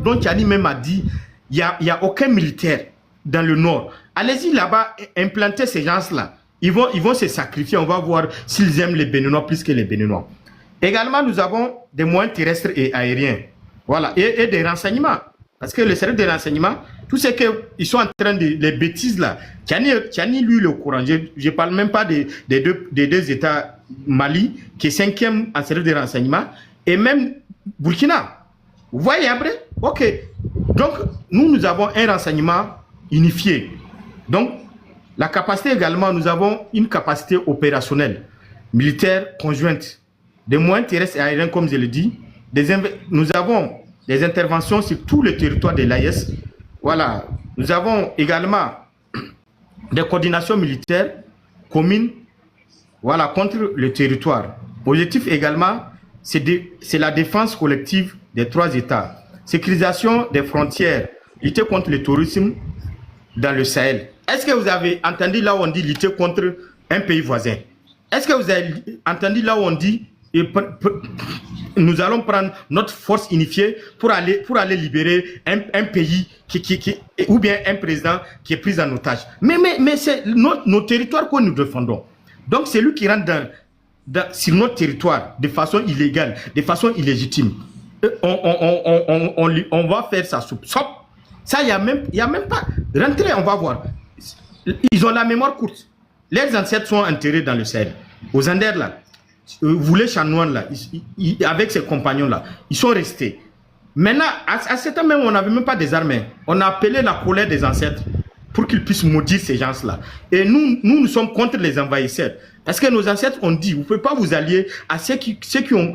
dont Tchani même a dit, il n'y a aucun militaire dans le nord. Allez-y là-bas, implanter ces gens-là. Ils vont se sacrifier. On va voir s'ils aiment les Béninois plus que les Béninois. Également, nous avons des moyens terrestres et aériens. Voilà. Et des renseignements. Parce que le service de renseignement, tout ce qu'ils sont en train de... Les bêtises là. Tchani, lui, le courant. Je ne parle même pas des deux États, Mali, qui est 5e en service de renseignement, et même Burkina. Vous voyez après? Ok. Donc, nous avons un renseignement unifié. Donc, la capacité également, nous avons une capacité opérationnelle, militaire conjointe. Des moyens terrestres et aériens, comme je l'ai dit. Nous avons des interventions sur tout le territoire de l'AES. Voilà. Nous avons également des coordinations militaires communes, voilà, contre le territoire. Objectif également, c'est la défense collective des 3 États, sécurisation des frontières, lutter contre le terrorisme dans le Sahel. Est-ce que vous avez entendu là où on dit lutter contre un pays voisin? Est-ce que vous avez entendu là où on dit nous allons prendre notre force unifiée pour aller libérer un pays ou bien un président qui est pris en otage? Mais c'est nos territoires que nous défendons. Donc c'est lui qui rentre sur notre territoire de façon illégale, de façon illégitime. On va faire ça sous sop. Ça, il n'y a même pas. Rentrez, on va voir. Ils ont la mémoire courte. Leurs ancêtres sont enterrés dans le Sahel. Aux Anders, là, vous les chanoines, là, avec ses compagnons-là, ils sont restés. Maintenant, à ce temps même, on n'avait même pas des armes. On a appelé la colère des ancêtres pour qu'ils puissent maudire ces gens-là. Et nous sommes contre les envahisseurs. Parce que nos ancêtres ont dit, vous ne pouvez pas vous allier à ceux qui ont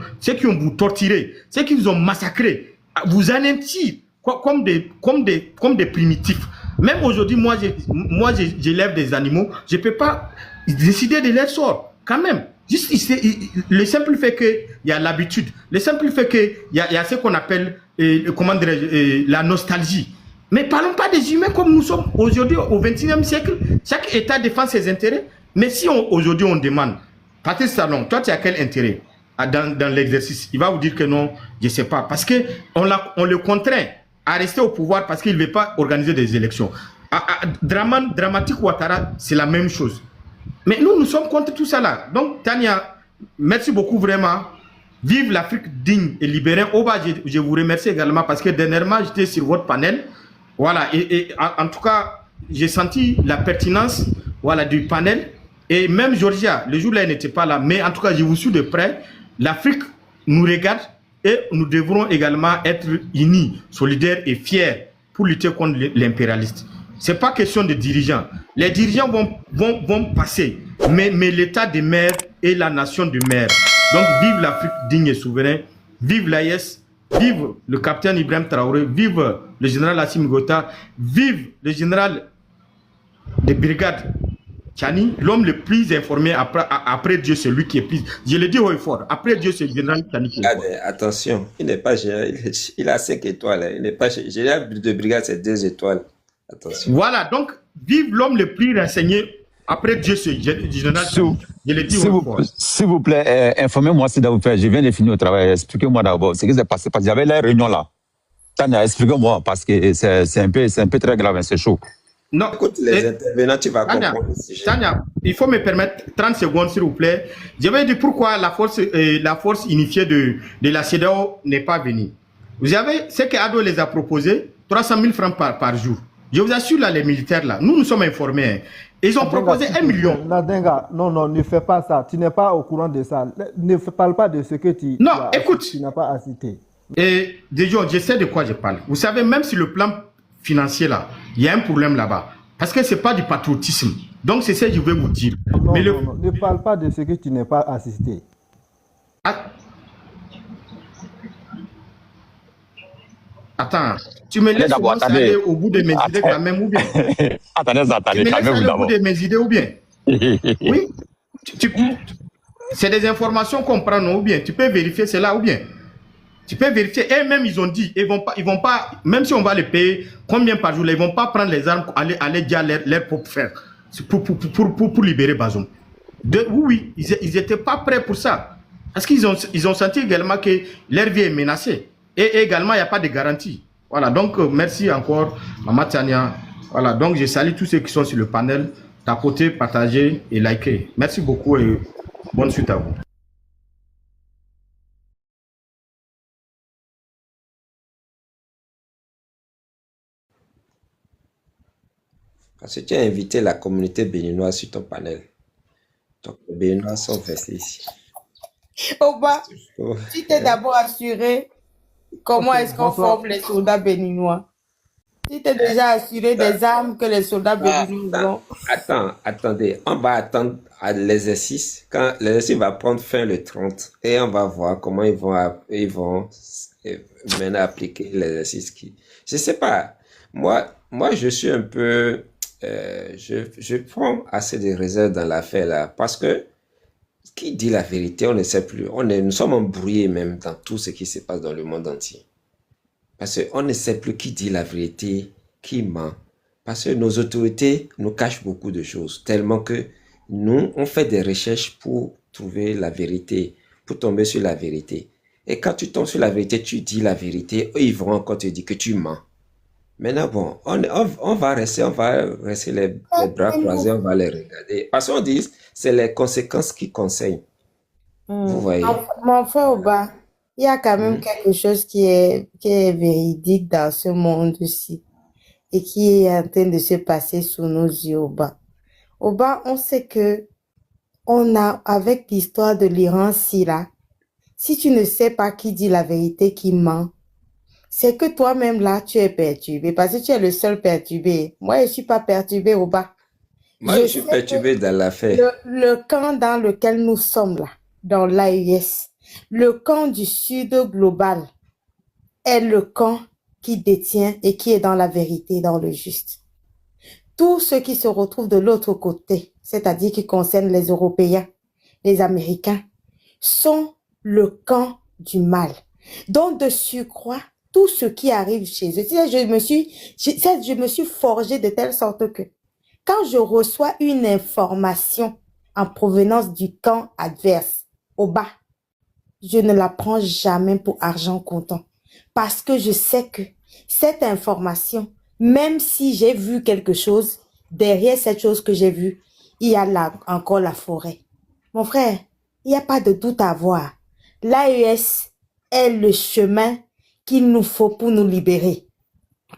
vous torturé, ceux qui vous ont massacré, vous anéantir comme des primitifs. Même aujourd'hui, moi, j'élève des animaux, je ne peux pas décider de leur sort, quand même. Juste, le simple fait qu'il y a l'habitude, le simple fait qu'il y a ce qu'on appelle la nostalgie. Mais parlons pas des humains comme nous sommes aujourd'hui au XXIe siècle. Chaque État défend ses intérêts. Mais si aujourd'hui on demande, Patrice Talon, toi tu as quel intérêt dans l'exercice? Il va vous dire que non, je ne sais pas. Parce qu'on le contraint à rester au pouvoir parce qu'il ne veut pas organiser des élections. Dramatique Ouattara, c'est la même chose. Mais nous sommes contre tout ça là. Donc Tania, merci beaucoup vraiment. Vive l'Afrique digne et libérée. Oba, je vous remercie également parce que dernièrement j'étais sur votre panel. Voilà, et en tout cas, j'ai senti la pertinence, voilà, du panel. Et même Georgia, le jour-là, elle n'était pas là. Mais en tout cas, je vous suis de près. L'Afrique nous regarde et nous devrons également être unis, solidaires et fiers pour lutter contre l'impérialiste. Ce n'est pas question de dirigeants. Les dirigeants vont passer, mais l'État demeure et la nation demeure. Donc, vive l'Afrique digne et souveraine. Vive l'AES. Vive le capitaine Ibrahim Traoré. Vive le général Assimi Goïta. Vive le général de brigade Tchani, l'homme le plus informé après Dieu, c'est lui qui est plus. Je le dis haut et fort. Après Dieu, c'est le général Tchani qui est fort. Attention, il n'est pas général. Il a 5 étoiles. Il n'est pas général de brigade, c'est 2 étoiles. Attention. Voilà, donc, vive l'homme le plus renseigné. Après Dieu, c'est le général Tchani. Je le dis haut et fort. S'il vous plaît, informez-moi si vous faites. Je viens de finir le travail. Expliquez-moi d'abord ce qui s'est passé. Parce qu'il y avait la réunion là. Tania, expliquez-moi parce que c'est un peu très grave, c'est chaud. Non, écoute les intervenants, tu vas comprendre. Tania, il faut me permettre 30 secondes, s'il vous plaît. Je vais dire pourquoi la force unifiée de la CEDEAO n'est pas venue. Vous savez, ce que Ado les a proposé, 300 000 francs par jour. Je vous assure, là, les militaires, là, nous sommes informés. Hein. Ils ont proposé 1 million. Nadenga, non, ne fais pas ça. Tu n'es pas au courant de ça. Ne parle pas de ce que tu n'as pas assisté. Et déjà, je sais de quoi je parle. Vous savez, même sur le plan financier, là, il y a un problème là-bas. Parce que ce n'est pas du patriotisme. Donc, c'est ça que je veux vous dire. Non, mais non, ne parle pas de ce que tu n'es pas assisté. Attends, tu me laisses aller au bout de mes idées quand même, ou bien? Attendez, tu me laisses aller au bout de mes idées, ou bien? Oui. C'est des informations qu'on prend, non, ou bien? Tu peux vérifier cela, ou bien? Tu peux vérifier. Et même, ils ont dit, ils vont pas, même si on va les payer combien par jour, ils ne vont pas prendre les armes, aller dire leur propre frère pour libérer Bazoum. Oui, ils n'étaient pas prêts pour ça. Parce qu'ils ont senti également que leur vie est menacée. Et également, il n'y a pas de garantie. Voilà, donc merci encore, Maman Tania. Voilà, donc je salue tous ceux qui sont sur le panel. Tapotez, partagez et likez. Merci beaucoup et bonne suite à vous. Parce que tu as invité la communauté béninoise sur ton panel. Donc, les Béninois sont versés ici. Oba, tu t'es d'abord assuré comment est-ce qu'on forme les soldats béninois. Tu t'es déjà assuré des armes que les soldats béninois ont. Attendez. On va attendre à l'exercice. Quand l'exercice va prendre fin le 30 et on va voir comment ils vont maintenant appliquer l'exercice qui... Je sais pas. Moi, je suis un peu... je prends assez de réserve dans l'affaire là, parce que qui dit la vérité, on ne sait plus. Nous sommes embrouillés même dans tout ce qui se passe dans le monde entier. Parce qu'on ne sait plus qui dit la vérité, qui ment. Parce que nos autorités nous cachent beaucoup de choses, tellement que nous, on fait des recherches pour trouver la vérité, pour tomber sur la vérité. Et quand tu tombes sur la vérité, tu dis la vérité, eux, ils vont encore te dire que tu mens. Maintenant, bon, on va rester les bras croisés, on va les regarder. Parce qu'on dit, c'est les conséquences qui conseillent. Vous voyez. Mon frère Oba, il y a quand même quelque chose qui est véridique dans ce monde aussi et qui est en train de se passer sous nos yeux, Oba. Oba, on sait que on a, avec l'histoire de l'Iran, si tu ne sais pas qui dit la vérité, qui ment, c'est que toi-même là, tu es perturbé parce que tu es le seul perturbé. Moi, je ne suis pas perturbé, Oba. Moi, je suis perturbé dans l'affaire. Le camp dans lequel nous sommes là, dans l'AES, le camp du Sud global est le camp qui détient et qui est dans la vérité, dans le juste. Tous ceux qui se retrouvent de l'autre côté, c'est-à-dire qui concernent les Européens, les Américains, sont le camp du mal. Donc, de surcroît, tout ce qui arrive chez eux, je me suis forgé de telle sorte que quand je reçois une information en provenance du camp adverse, au bas, je ne la prends jamais pour argent comptant. Parce que je sais que cette information, même si j'ai vu quelque chose, derrière cette chose que j'ai vue, il y a là encore la forêt. Mon frère, il n'y a pas de doute à avoir. L'AES est le chemin qu'il nous faut pour nous libérer.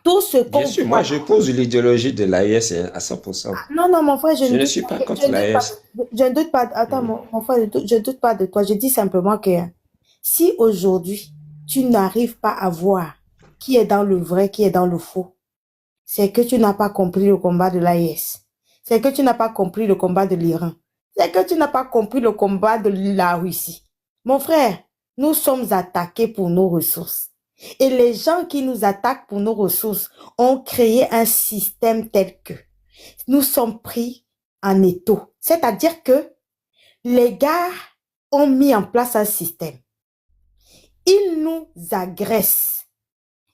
Tout ce qu'on... Bien sûr, moi je pose l'idéologie de l'AES à 100%. Non, mon frère, je ne suis pas contre l'AES. Je ne doute pas, attends, mon frère, je ne doute pas de toi. Je dis simplement que si aujourd'hui, tu n'arrives pas à voir qui est dans le vrai, qui est dans le faux, c'est que tu n'as pas compris le combat de l'AES. C'est que tu n'as pas compris le combat de l'Iran. C'est que tu n'as pas compris le combat de la Russie. Mon frère, nous sommes attaqués pour nos ressources. Et les gens qui nous attaquent pour nos ressources ont créé un système tel que nous sommes pris en étau. C'est-à-dire que les gars ont mis en place un système. Ils nous agressent.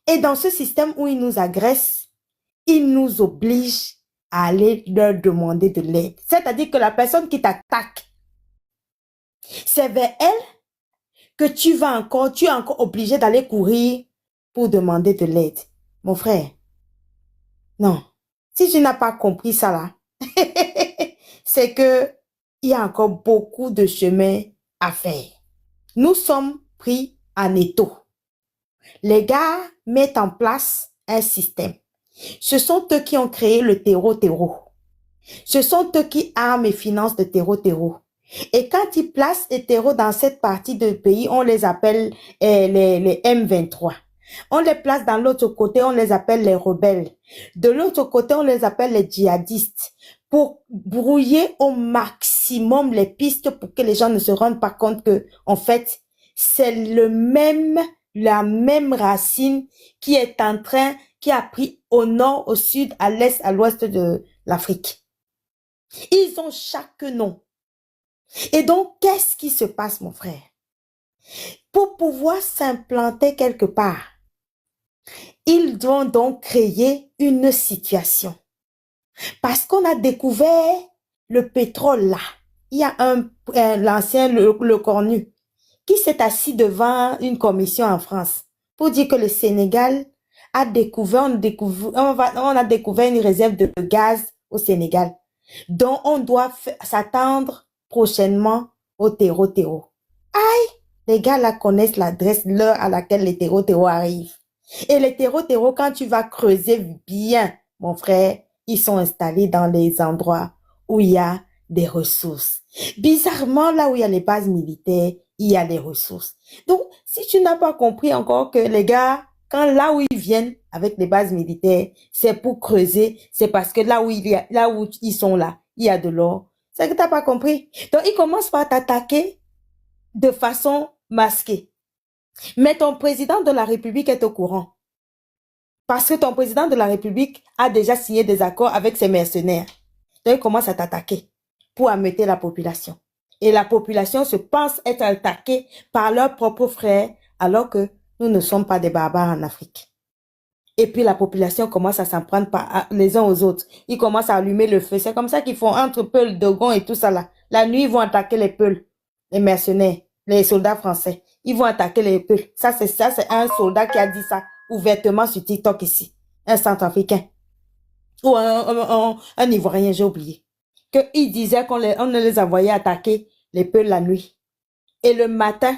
Et dans ce système où ils nous agressent, ils nous obligent à aller leur demander de l'aide. C'est-à-dire que la personne qui t'attaque, c'est vers elle que tu es encore obligé d'aller courir pour demander de l'aide. Mon frère, non. Si tu n'as pas compris ça là, c'est que il y a encore beaucoup de chemin à faire. Nous sommes pris en étau. Les gars mettent en place un système. Ce sont eux qui ont créé le terreau. Ce sont eux qui arment et financent le terreau. Et quand ils placent les terreaux dans cette partie du pays, on les appelle les M23. On les place dans l'autre côté, on les appelle les rebelles. De l'autre côté, on les appelle les djihadistes. Pour brouiller au maximum les pistes pour que les gens ne se rendent pas compte que, en fait, c'est la même racine qui a pris au nord, au sud, à l'est, à l'ouest de l'Afrique. Ils ont chaque nom. Et donc, qu'est-ce qui se passe, mon frère? Pour pouvoir s'implanter quelque part, ils doivent donc créer une situation. Parce qu'on a découvert le pétrole là. Il y a l'ancien, le Cornu, qui s'est assis devant une commission en France pour dire que le Sénégal a découvert, on a découvert une réserve de gaz au Sénégal, dont on doit s'attendre prochainement au terreau. Aïe, les gars là connaissent l'heure à laquelle les terreau arrivent. Et les terreau, quand tu vas creuser bien, mon frère, ils sont installés dans les endroits où il y a des ressources. Bizarrement, là où il y a les bases militaires, il y a des ressources. Donc, si tu n'as pas compris encore que les gars, là où ils viennent avec les bases militaires, c'est pour creuser, c'est parce que là où ils sont là, il y a de l'or. C'est que tu n'as pas compris. Donc, ils commencent par t'attaquer de façon masquée. Mais ton président de la République est au courant. Parce que ton président de la République a déjà signé des accords avec ses mercenaires. Donc, il commence à t'attaquer pour ameuter la population. Et la population se pense être attaquée par leurs propres frères, alors que nous ne sommes pas des barbares en Afrique. Et puis la population commence à s'en prendre les uns aux autres. Ils commencent à allumer le feu. C'est comme ça qu'ils font entre Peuls, Dogon et tout ça là. La nuit, ils vont attaquer les Peuls, les mercenaires, les soldats français. Ils vont attaquer les Peuls. Ça, c'est un soldat qui a dit ça ouvertement sur TikTok ici. Un Centrafricain. Ou un Ivoirien, j'ai oublié. Il disait qu'on ne les envoyait attaquer les Peuls la nuit. Et le matin,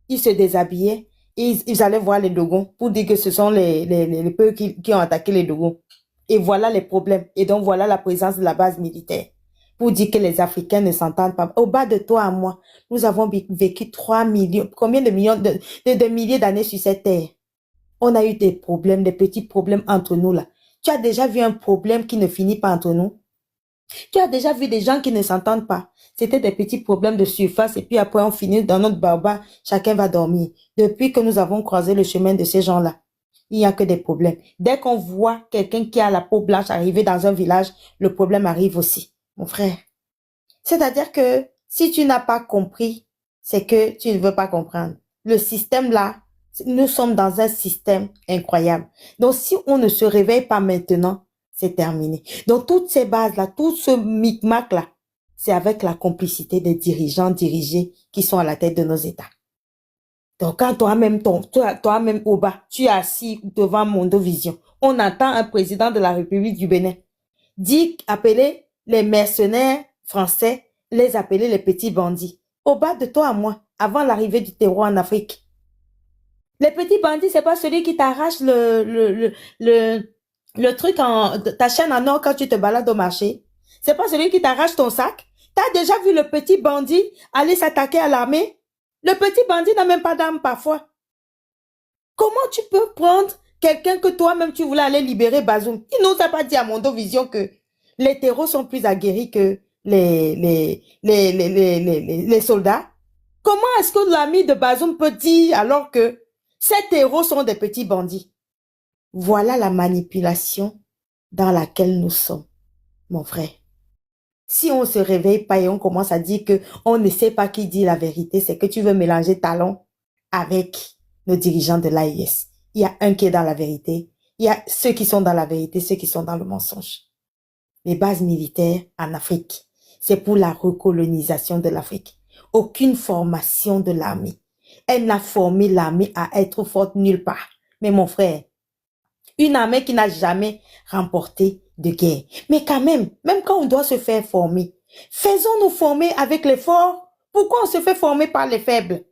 ils se déshabillaient. Ils allaient voir les Dogons pour dire que ce sont les Peuls qui ont attaqué les Dogons. Et voilà les problèmes. Et donc voilà la présence de la base militaire. Pour dire que les Africains ne s'entendent pas. Au bas de toi à moi, nous avons vécu 3 millions, combien de millions de milliers d'années sur cette terre. On a eu des problèmes, des petits problèmes entre nous là. Tu as déjà vu un problème qui ne finit pas entre nous? Tu as déjà vu des gens qui ne s'entendent pas? C'était des petits problèmes de surface et puis après on finit dans notre barbare, chacun va dormir. Depuis que nous avons croisé le chemin de ces gens-là, il n'y a que des problèmes. Dès qu'on voit quelqu'un qui a la peau blanche arriver dans un village, le problème arrive aussi, mon frère. C'est-à-dire que si tu n'as pas compris, c'est que tu ne veux pas comprendre. Le système là, nous sommes dans un système incroyable. Donc si on ne se réveille pas maintenant, c'est terminé. Donc toutes ces bases-là, tout ce micmac-là, c'est avec la complicité des dirigeants dirigés qui sont à la tête de nos États. Donc quand toi-même au bas, tu es assis devant Mondovision, on entend un président de la République du Bénin appeler les mercenaires français, les appeler les petits bandits. Au bas de toi à moi, avant l'arrivée du terreau en Afrique. Les petits bandits, c'est pas celui qui t'arrache le truc ta chaîne en or quand tu te balades au marché. C'est pas celui qui t'arrache ton sac. T'as déjà vu le petit bandit aller s'attaquer à l'armée? Le petit bandit n'a même pas d'arme parfois. Comment tu peux prendre quelqu'un que toi-même tu voulais aller libérer, Bazoum? Il nous a pas dit à Mondovision que les terreaux sont plus aguerris que les soldats. Comment est-ce que l'ami de Bazoum peut dire alors que ces terreaux sont des petits bandits? Voilà la manipulation dans laquelle nous sommes, mon frère. Si on se réveille pas et on commence à dire que on ne sait pas qui dit la vérité, c'est que tu veux mélanger talons avec nos dirigeants de l'AIS. Il y a un qui est dans la vérité. Il y a ceux qui sont dans la vérité, ceux qui sont dans le mensonge. Les bases militaires en Afrique, c'est pour la recolonisation de l'Afrique. Aucune formation de l'armée. Elle n'a formé l'armée à être forte nulle part. Mais mon frère, une armée qui n'a jamais remporté de guerre. Mais quand même quand on doit se faire former, faisons-nous former avec les forts. Pourquoi on se fait former par les faibles?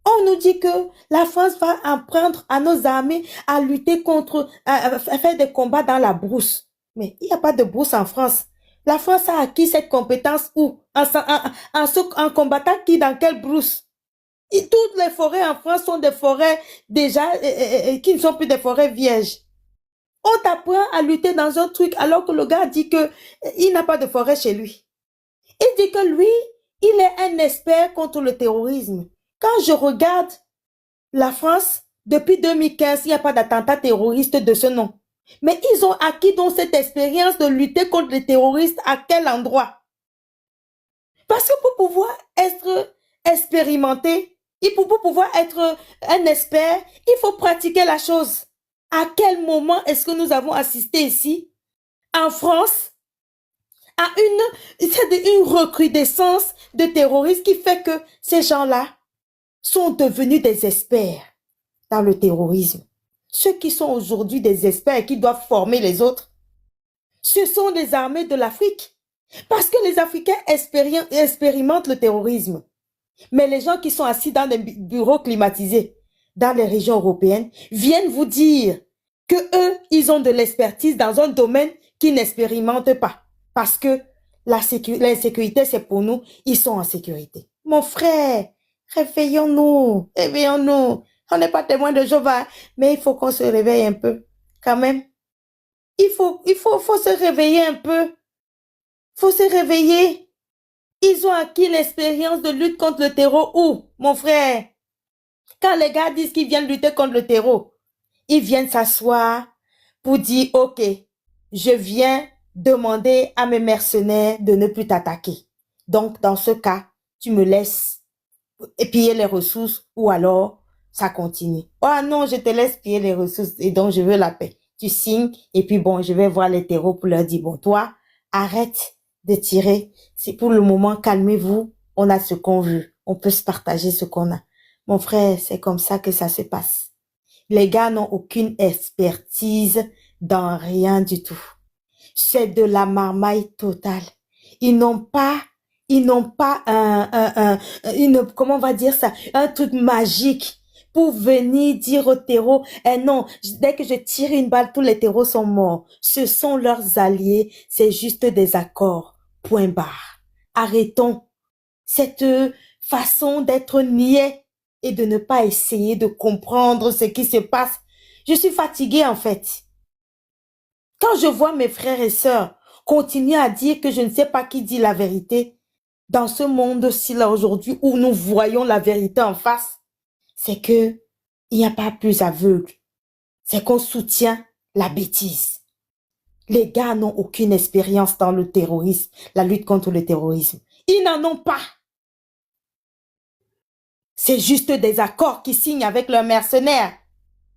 On nous dit que la France va apprendre à nos armées à lutter contre, à faire des combats dans la brousse. Mais il n'y a pas de brousse en France. La France a acquis cette compétence où? En combattant qui, dans quelle brousse? Et toutes les forêts en France sont des forêts déjà qui ne sont plus des forêts vierges. On t'apprend à lutter dans un truc alors que le gars dit que il n'a pas de forêt chez lui. Il dit que lui, il est un expert contre le terrorisme. Quand je regarde la France, depuis 2015, il n'y a pas d'attentat terroriste de ce nom. Mais ils ont acquis donc cette expérience de lutter contre les terroristes à quel endroit? Parce que pour pouvoir être expérimenté, et pour pouvoir être un expert, il faut pratiquer la chose. À quel moment est-ce que nous avons assisté ici, en France, à une recrudescence de terroristes qui fait que ces gens-là sont devenus des experts dans le terrorisme. Ceux qui sont aujourd'hui des experts et qui doivent former les autres, ce sont les armées de l'Afrique. Parce que les Africains expérimentent le terrorisme. Mais les gens qui sont assis dans des bureaux climatisés dans les régions européennes viennent vous dire que eux, ils ont de l'expertise dans un domaine qu'ils n'expérimentent pas. Parce que l'insécurité, c'est pour nous, ils sont en sécurité. Mon frère, réveillons-nous, réveillons-nous. On n'est pas témoin de Jéhovah, mais il faut qu'on se réveille un peu, quand même. Il faut se réveiller un peu. Faut se réveiller. Ils ont acquis l'expérience de lutte contre le terreau où, mon frère? Quand les gars disent qu'ils viennent lutter contre le terreau, ils viennent s'asseoir pour dire, OK, je viens demander à mes mercenaires de ne plus t'attaquer. Donc, dans ce cas, tu me laisses piller les ressources ou alors ça continue. Oh non, je te laisse piller les ressources et donc je veux la paix. Tu signes et puis bon, je vais voir les terreaux pour leur dire, bon, toi, arrête de tirer. C'est pour le moment, calmez-vous. On a ce qu'on veut. On peut se partager ce qu'on a. Mon frère, c'est comme ça que ça se passe. Les gars n'ont aucune expertise dans rien du tout. C'est de la marmaille totale. Ils n'ont pas comment on va dire ça, un truc magique pour venir dire aux terreaux, non, dès que je tire une balle, tous les terreaux sont morts. Ce sont leurs alliés, c'est juste des accords. Point barre. Arrêtons cette façon d'être niais et de ne pas essayer de comprendre ce qui se passe. Je suis fatiguée en fait. Quand je vois mes frères et sœurs continuer à dire que je ne sais pas qui dit la vérité, dans ce monde-ci là aujourd'hui où nous voyons la vérité en face, c'est que il n'y a pas plus aveugle. C'est qu'on soutient la bêtise. Les gars n'ont aucune expérience dans le terrorisme, la lutte contre le terrorisme. Ils n'en ont pas. C'est juste des accords qu'ils signent avec leurs mercenaires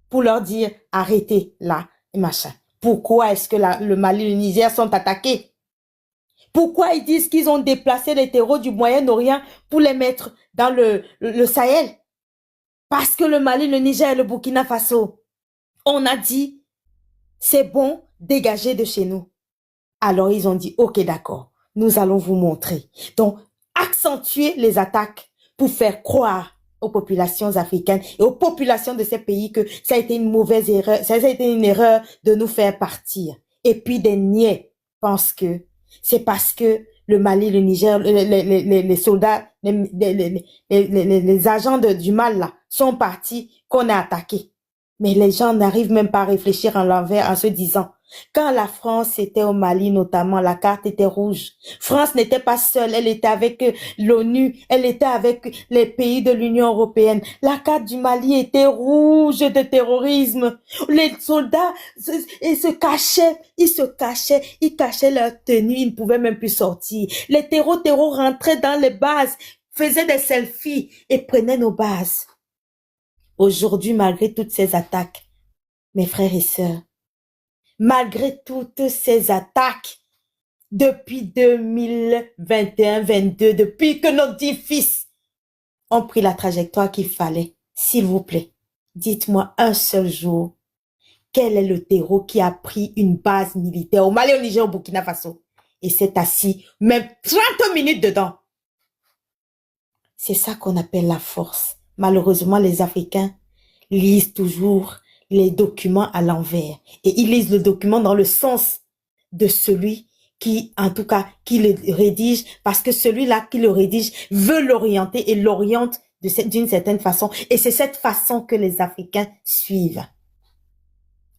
pour leur dire arrêtez là et machin. Pourquoi est-ce que le Mali et le Niger sont attaqués? Pourquoi ils disent qu'ils ont déplacé les terreaux du Moyen-Orient pour les mettre dans le Sahel? Parce que le Mali, le Niger et le Burkina Faso, on a dit, c'est bon, dégagez de chez nous. Alors ils ont dit, ok d'accord, nous allons vous montrer. Donc, accentuer les attaques pour faire croire aux populations africaines et aux populations de ces pays que ça a été une mauvaise erreur, ça a été une erreur de nous faire partir. Et puis des niais pensent que c'est parce que le Mali, le Niger, les soldats, les agents du mal là sont partis qu'on a attaqué. Mais les gens n'arrivent même pas à réfléchir en l'envers en se disant, quand la France était au Mali notamment, la carte était rouge. France n'était pas seule, elle était avec l'ONU, elle était avec les pays de l'Union européenne. La carte du Mali était rouge de terrorisme. Les soldats ils cachaient leur tenue, ils ne pouvaient même plus sortir. Les terreaux rentraient dans les bases, faisaient des selfies et prenaient nos bases. Aujourd'hui, malgré toutes ces attaques, mes frères et sœurs, malgré toutes ces attaques, depuis 2021-22, depuis que nos 10 fils ont pris la trajectoire qu'il fallait, s'il vous plaît, dites-moi un seul jour, quel est le terreau qui a pris une base militaire au Mali, au Niger, au Burkina Faso et s'est assis même 30 minutes dedans? C'est ça qu'on appelle la force. Malheureusement, les Africains lisent toujours les documents à l'envers. Et ils lisent le document dans le sens de celui qui, en tout cas, qui le rédige, parce que celui-là qui le rédige veut l'orienter et l'oriente d'une certaine façon. Et c'est cette façon que les Africains suivent.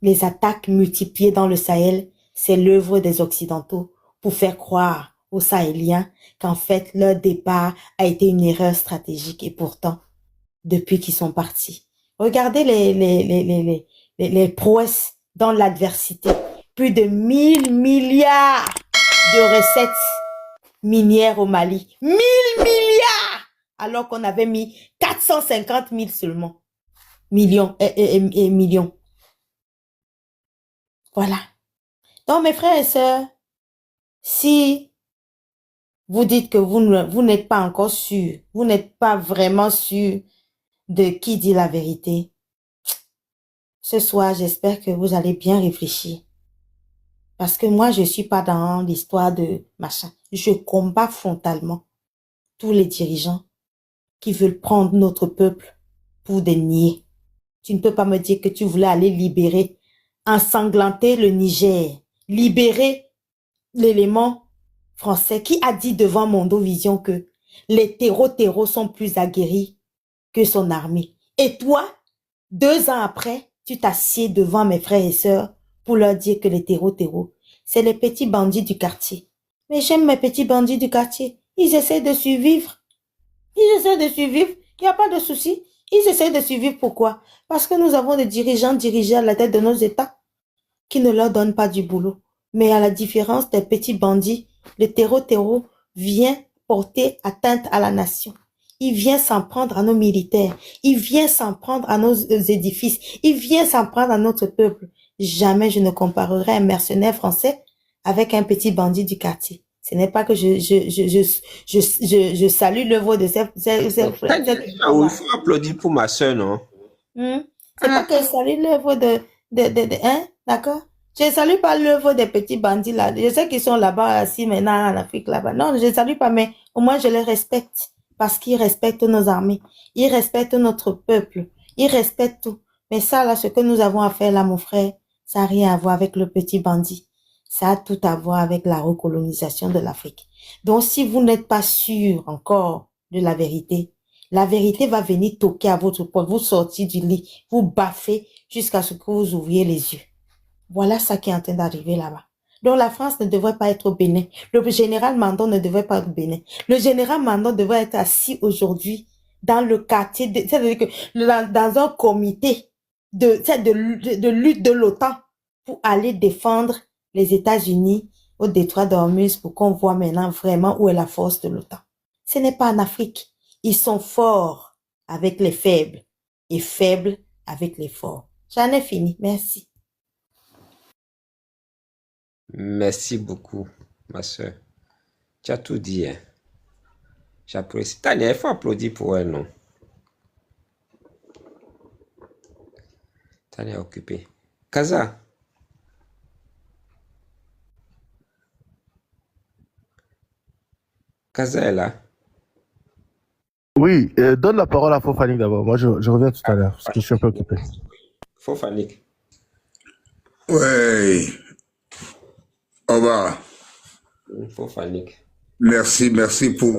Les attaques multipliées dans le Sahel, c'est l'œuvre des Occidentaux pour faire croire aux Sahéliens qu'en fait, leur départ a été une erreur stratégique. Et pourtant, depuis qu'ils sont partis, regardez les prouesses dans l'adversité. Plus de 1000 milliards de recettes minières au Mali. 1000 milliards! Alors qu'on avait mis 450 000 seulement. Millions et millions. Voilà. Donc, mes frères et sœurs, si vous dites que vous n'êtes pas encore sûr, vous n'êtes pas vraiment sûr de qui dit la vérité, ce soir, j'espère que vous allez bien réfléchir. Parce que moi, je suis pas dans l'histoire de machin. Je combats frontalement tous les dirigeants qui veulent prendre notre peuple pour des niais. Tu ne peux pas me dire que tu voulais aller libérer, ensanglanter le Niger, libérer l'élément français. Qui a dit devant Mondovision que les terreaux sont plus aguerris que son armée? Et toi, 2 ans après, tu t'assieds devant mes frères et sœurs pour leur dire que les terreaux, c'est les petits bandits du quartier. Mais j'aime mes petits bandits du quartier. Ils essaient de survivre. Il n'y a pas de souci. Ils essaient de survivre, pourquoi? Parce que nous avons des dirigeants dirigés à la tête de nos États qui ne leur donnent pas du boulot. Mais à la différence des petits bandits, le terreau vient porter atteinte à la nation. Il vient s'en prendre à nos militaires. Il vient s'en prendre à nos édifices. Il vient s'en prendre à notre peuple. Jamais je ne comparerai un mercenaire français avec un petit bandit du quartier. Ce n'est pas que je salue l'œuvre de ces il faut applaudir pour ma soeur, non? C'est pas que je salue l'œuvre hein, d'accord? Je salue pas l'œuvre des petits bandits là. Je sais qu'ils sont là-bas, assis maintenant en Afrique là-bas. Non, je salue pas, mais au moins je les respecte. Parce qu'ils respectent nos armées. Ils respectent notre peuple. Ils respectent tout. Mais ça là, ce que nous avons à faire là, mon frère, ça n'a rien à voir avec le petit bandit. Ça a tout à voir avec la recolonisation de l'Afrique. Donc, si vous n'êtes pas sûr encore de la vérité va venir toquer à votre porte, vous sortir du lit, vous baffer jusqu'à ce que vous ouvriez les yeux. Voilà ça qui est en train d'arriver là-bas. Donc, la France ne devrait pas être au Bénin. Le général Mandon ne devrait pas être au Bénin. Le général Mandon devrait être assis aujourd'hui dans le quartier, c'est-à-dire que dans un comité de lutte de l'OTAN pour aller défendre les États-Unis au détroit d'Ormuz pour qu'on voit maintenant vraiment où est la force de l'OTAN. Ce n'est pas en Afrique. Ils sont forts avec les faibles et faibles avec les forts. J'en ai fini. Merci. Merci beaucoup, ma soeur. Tu as tout dit, hein. J'apprécie. Tania, il faut applaudir pour elle, non? Tania est occupée. Kaza. Kaza est là. Oui, donne la parole à Fofanik d'abord. Moi, je reviens tout à l'heure, parce que je suis un peu occupé. Fofanik. Ouais. Au revoir. Fofanik. Merci pour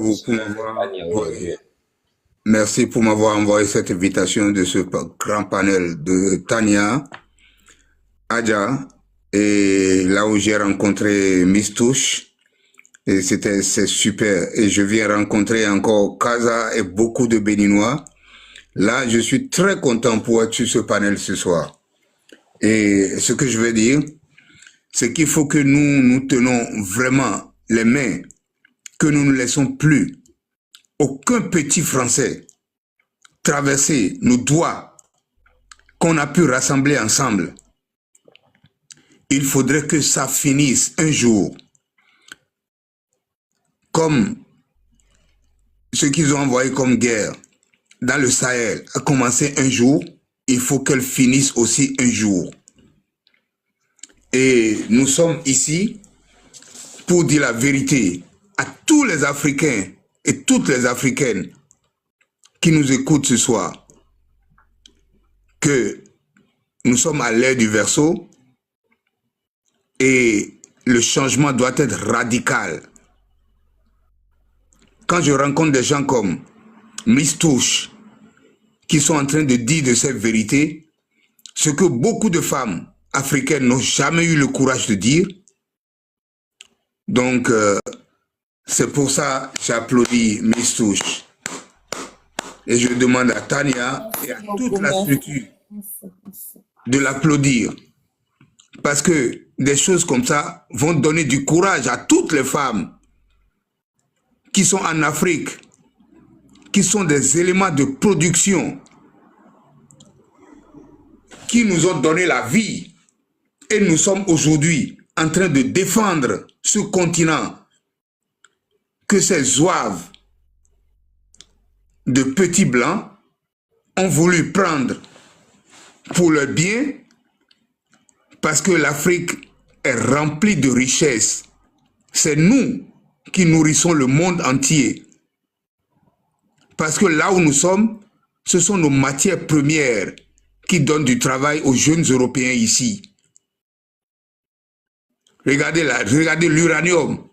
m'avoir envoyé cette invitation de ce grand panel de Tania, Adja, et là où j'ai rencontré Miss Touche. Et c'est super. Et je viens rencontrer encore Kaza et beaucoup de Béninois. Là, je suis très content pour être sur ce panel ce soir. Et ce que je veux dire, c'est qu'il faut que nous tenons vraiment les mains, que nous ne laissons plus aucun petit Français traverser nos doigts qu'on a pu rassembler ensemble. Il faudrait que ça finisse un jour. Comme ce qu'ils ont envoyé comme guerre dans le Sahel a commencé un jour, il faut qu'elle finisse aussi un jour. Et nous sommes ici pour dire la vérité à tous les Africains et toutes les Africaines qui nous écoutent ce soir, que nous sommes à l'ère du verseau et le changement doit être radical. Quand je rencontre des gens comme Miss Touche, qui sont en train de dire de cette vérité, ce que beaucoup de femmes africaines n'ont jamais eu le courage de dire. Donc, c'est pour ça que j'applaudis Miss Touche. Et je demande à Tania et à toute la structure de l'applaudir. Parce que des choses comme ça vont donner du courage à toutes les femmes qui sont en Afrique, qui sont des éléments de production, qui nous ont donné la vie. Et nous sommes aujourd'hui en train de défendre ce continent que ces zouaves de petits blancs ont voulu prendre pour leur bien, parce que l'Afrique est remplie de richesses. C'est nous qui nourrissons le monde entier. Parce que là où nous sommes, ce sont nos matières premières qui donnent du travail aux jeunes Européens ici. Regardez l'uranium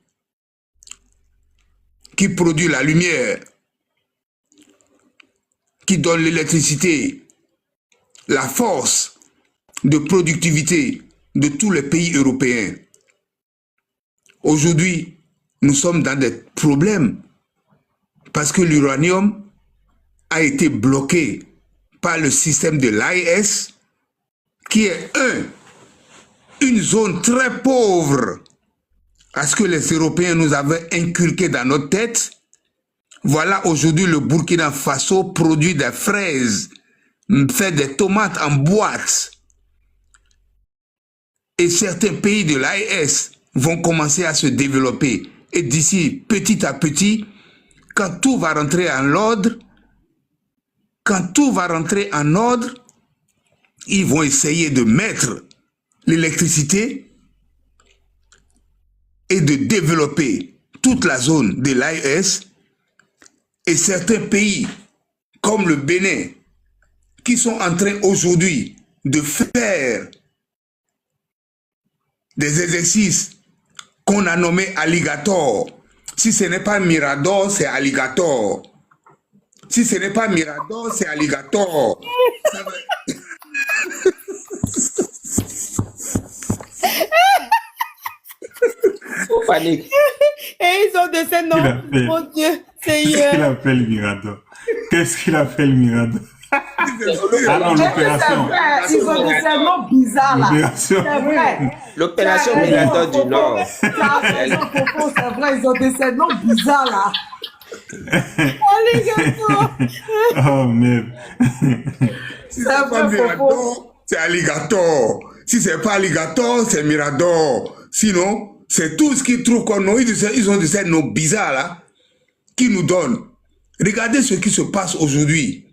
qui produit la lumière, qui donne l'électricité, la force de productivité de tous les pays européens. Aujourd'hui, nous sommes dans des problèmes parce que l'uranium a été bloqué par le système de l'AES, qui est une zone très pauvre à ce que les Européens nous avaient inculqué dans notre tête. Voilà aujourd'hui le Burkina Faso produit des fraises, fait des tomates en boîte. Et certains pays de l'AES vont commencer à se développer. Et d'ici, petit à petit, quand tout va rentrer en ordre, ils vont essayer de mettre l'électricité et de développer toute la zone de l'AES. Et certains pays, comme le Bénin, qui sont en train aujourd'hui de faire des exercices qu'on a nommés alligator. Si ce n'est pas Mirador, c'est alligator. Si ce n'est pas Mirador, c'est alligator. Panique. Et ils ont de ces noms. Mon Dieu, Seigneur. Qu'est-ce qu'il appelle Mirador? Qu'est-ce qu'il appelle Mirador? Ah non, l'opération. Ils ont des noms bizarres là. C'est vrai. L'opération Mirador du Nord. C'est vrai, ils ont des noms bizarres là. Alligator. Oh merde. Si c'est pas Mirador, c'est alligator. Si c'est pas alligator, c'est Mirador. Sinon, c'est tout ce qu'ils trouvent comme nom. Ils ont des noms bizarres là qui nous donnent. Regardez ce qui se passe aujourd'hui.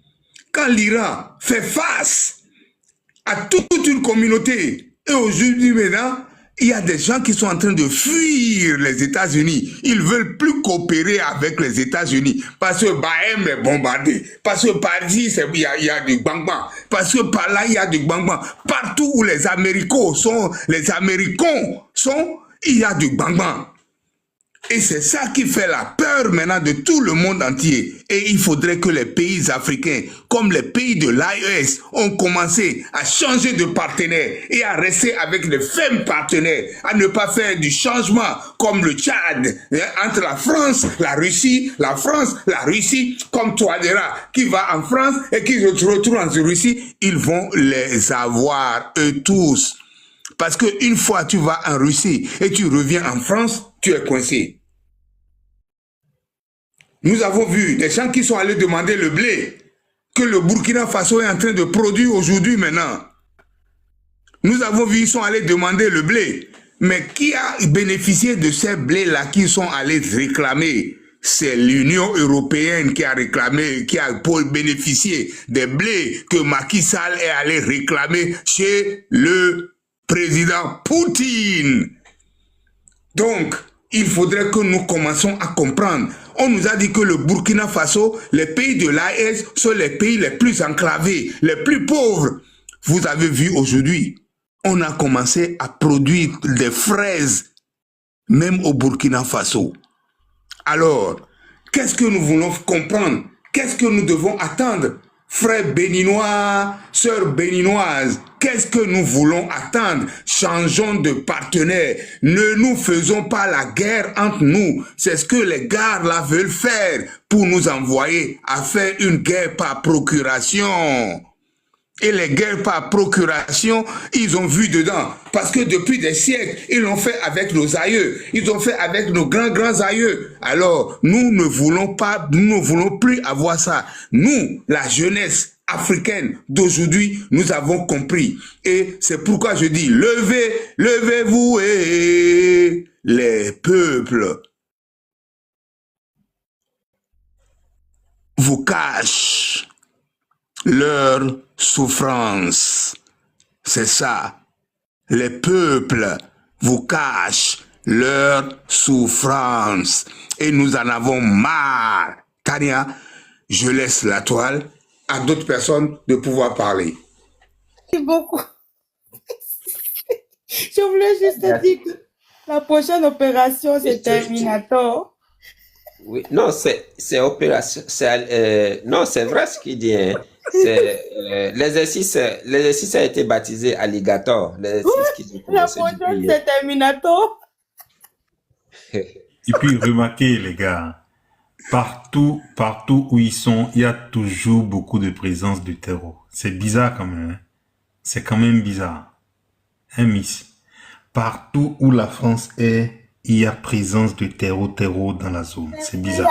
Quand l'Iran fait face à toute une communauté, et aujourd'hui maintenant, il y a des gens qui sont en train de fuir les États-Unis. Ils ne veulent plus coopérer avec les États-Unis parce que Bahem est bombardé, parce que par ici, il y a du bang-bang, parce que par là, il y a du bang-bang. Partout où les Américains sont, il y a du bang-bang. Et c'est ça qui fait la peur maintenant de tout le monde entier. Et il faudrait que les pays africains, comme les pays de l'AES, ont commencé à changer de partenaire et à rester avec les mêmes partenaires, à ne pas faire du changement comme le Tchad, entre la France, la Russie, comme Touadéra, qui va en France et qui se retrouve en Russie, ils vont les avoir, eux tous. Parce qu'une fois tu vas en Russie et tu reviens en France, tu es coincé. Nous avons vu des gens qui sont allés demander le blé que le Burkina Faso est en train de produire aujourd'hui maintenant. Nous avons vu, ils sont allés demander le blé. Mais qui a bénéficié de ces blés-là qu'ils sont allés réclamer? C'est l'Union européenne qui a réclamé, qui a bénéficié des blés que Macky Sall est allé réclamer chez le président Poutine. Donc, il faudrait que nous commencions à comprendre. On nous a dit que le Burkina Faso, les pays de l'AES sont les pays les plus enclavés, les plus pauvres. Vous avez vu aujourd'hui, on a commencé à produire des fraises, même au Burkina Faso. Alors, qu'est-ce que nous voulons comprendre? Qu'est-ce que nous devons attendre? Frères béninois, sœurs béninoises, qu'est-ce que nous voulons attendre? Changeons de partenaire. Ne nous faisons pas la guerre entre nous. C'est ce que les gars là veulent faire pour nous envoyer à faire une guerre par procuration. Et les guerres par procuration, ils ont vu dedans. Parce que depuis des siècles, ils l'ont fait avec nos aïeux. Ils ont fait avec nos grands aïeux. Alors, nous ne voulons pas, nous ne voulons plus avoir ça. Nous, la jeunesse africaine d'aujourd'hui, nous avons compris. Et c'est pourquoi je dis, levez-vous et les peuples vous cachent leur souffrance. C'est ça. Les peuples vous cachent leur souffrance. Et nous en avons marre. Tania, je laisse la toile à d'autres personnes de pouvoir parler. Merci beaucoup. Je voulais juste te dire que la prochaine opération, c'est Terminator. Oui, non, c'est opération. Non, c'est vrai ce qu'il dit. Hein. L'exercice a été baptisé Alligator. La prochaine, c'est Terminator. Et puis, remarquez, les gars, partout où ils sont, il y a toujours beaucoup de présence du terreau. C'est bizarre quand même. Hein? C'est quand même bizarre. Hein, Miss? Partout où la France est, il y a présence de terreau dans la zone. C'est bizarre.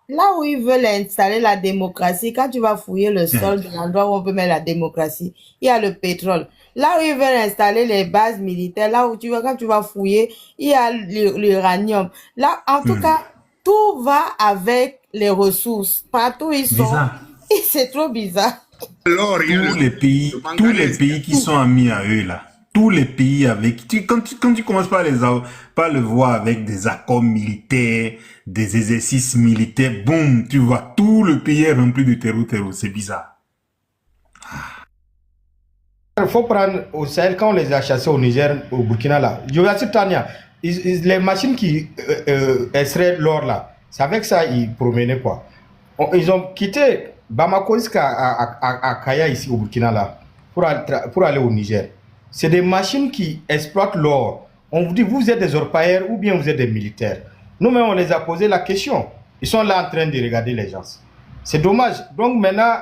Là où ils veulent installer la démocratie, quand tu vas fouiller le sol de l'endroit où on peut mettre la démocratie, il y a le pétrole. Là où ils veulent installer les bases militaires, là où quand tu vas fouiller, il y a l'uranium. Là, en tout cas, tout va avec les ressources. Partout où ils sont, c'est trop bizarre. Alors, tous les pays qui sont amis à eux là, tous les pays avec quand tu commences par le voir avec des accords militaires, des exercices militaires, boum, tu vois tout le pays est rempli de terreau, c'est bizarre. Il faut prendre au Sahel, quand on les a chassés au Niger, au Burkina là. Je vais dire Tania, les machines qui extraient l'or là, c'est avec ça ils promenaient quoi. Ils ont quitté Bamako jusqu'à Kaya ici au Burkina là pour aller au Niger. C'est des machines qui exploitent l'or. On vous dit, vous êtes des orpailleurs ou bien vous êtes des militaires. Nous-mêmes, on les a posé la question. Ils sont là en train de regarder les gens. C'est dommage. Donc maintenant,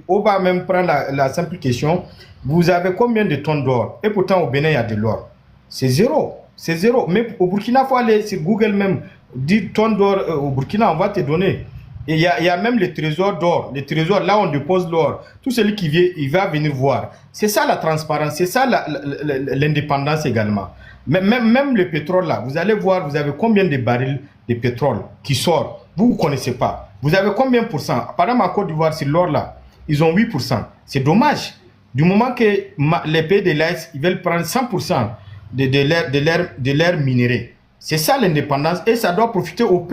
on va même prendre la simple question. Vous avez combien de tonnes d'or? Et pourtant, au Bénin, il y a de l'or. C'est zéro. C'est zéro. Mais au Burkina, il faut aller sur Google même. 10 tonnes d'or au Burkina, on va te donner. Et il y a même les trésors d'or, les trésors là où on dépose l'or. Tout celui qui vient, il va venir voir. C'est ça la transparence, c'est ça l'indépendance également. Même le pétrole là, vous allez voir, vous avez combien de barils de pétrole qui sort. Vous ne connaissez pas. Vous avez combien pour cent? Par exemple, en Côte d'Ivoire, c'est l'or là. Ils ont 8%. C'est dommage. Du moment que les pays de l'Est, ils veulent prendre 100% de l'air minéré. C'est ça l'indépendance et ça doit profiter au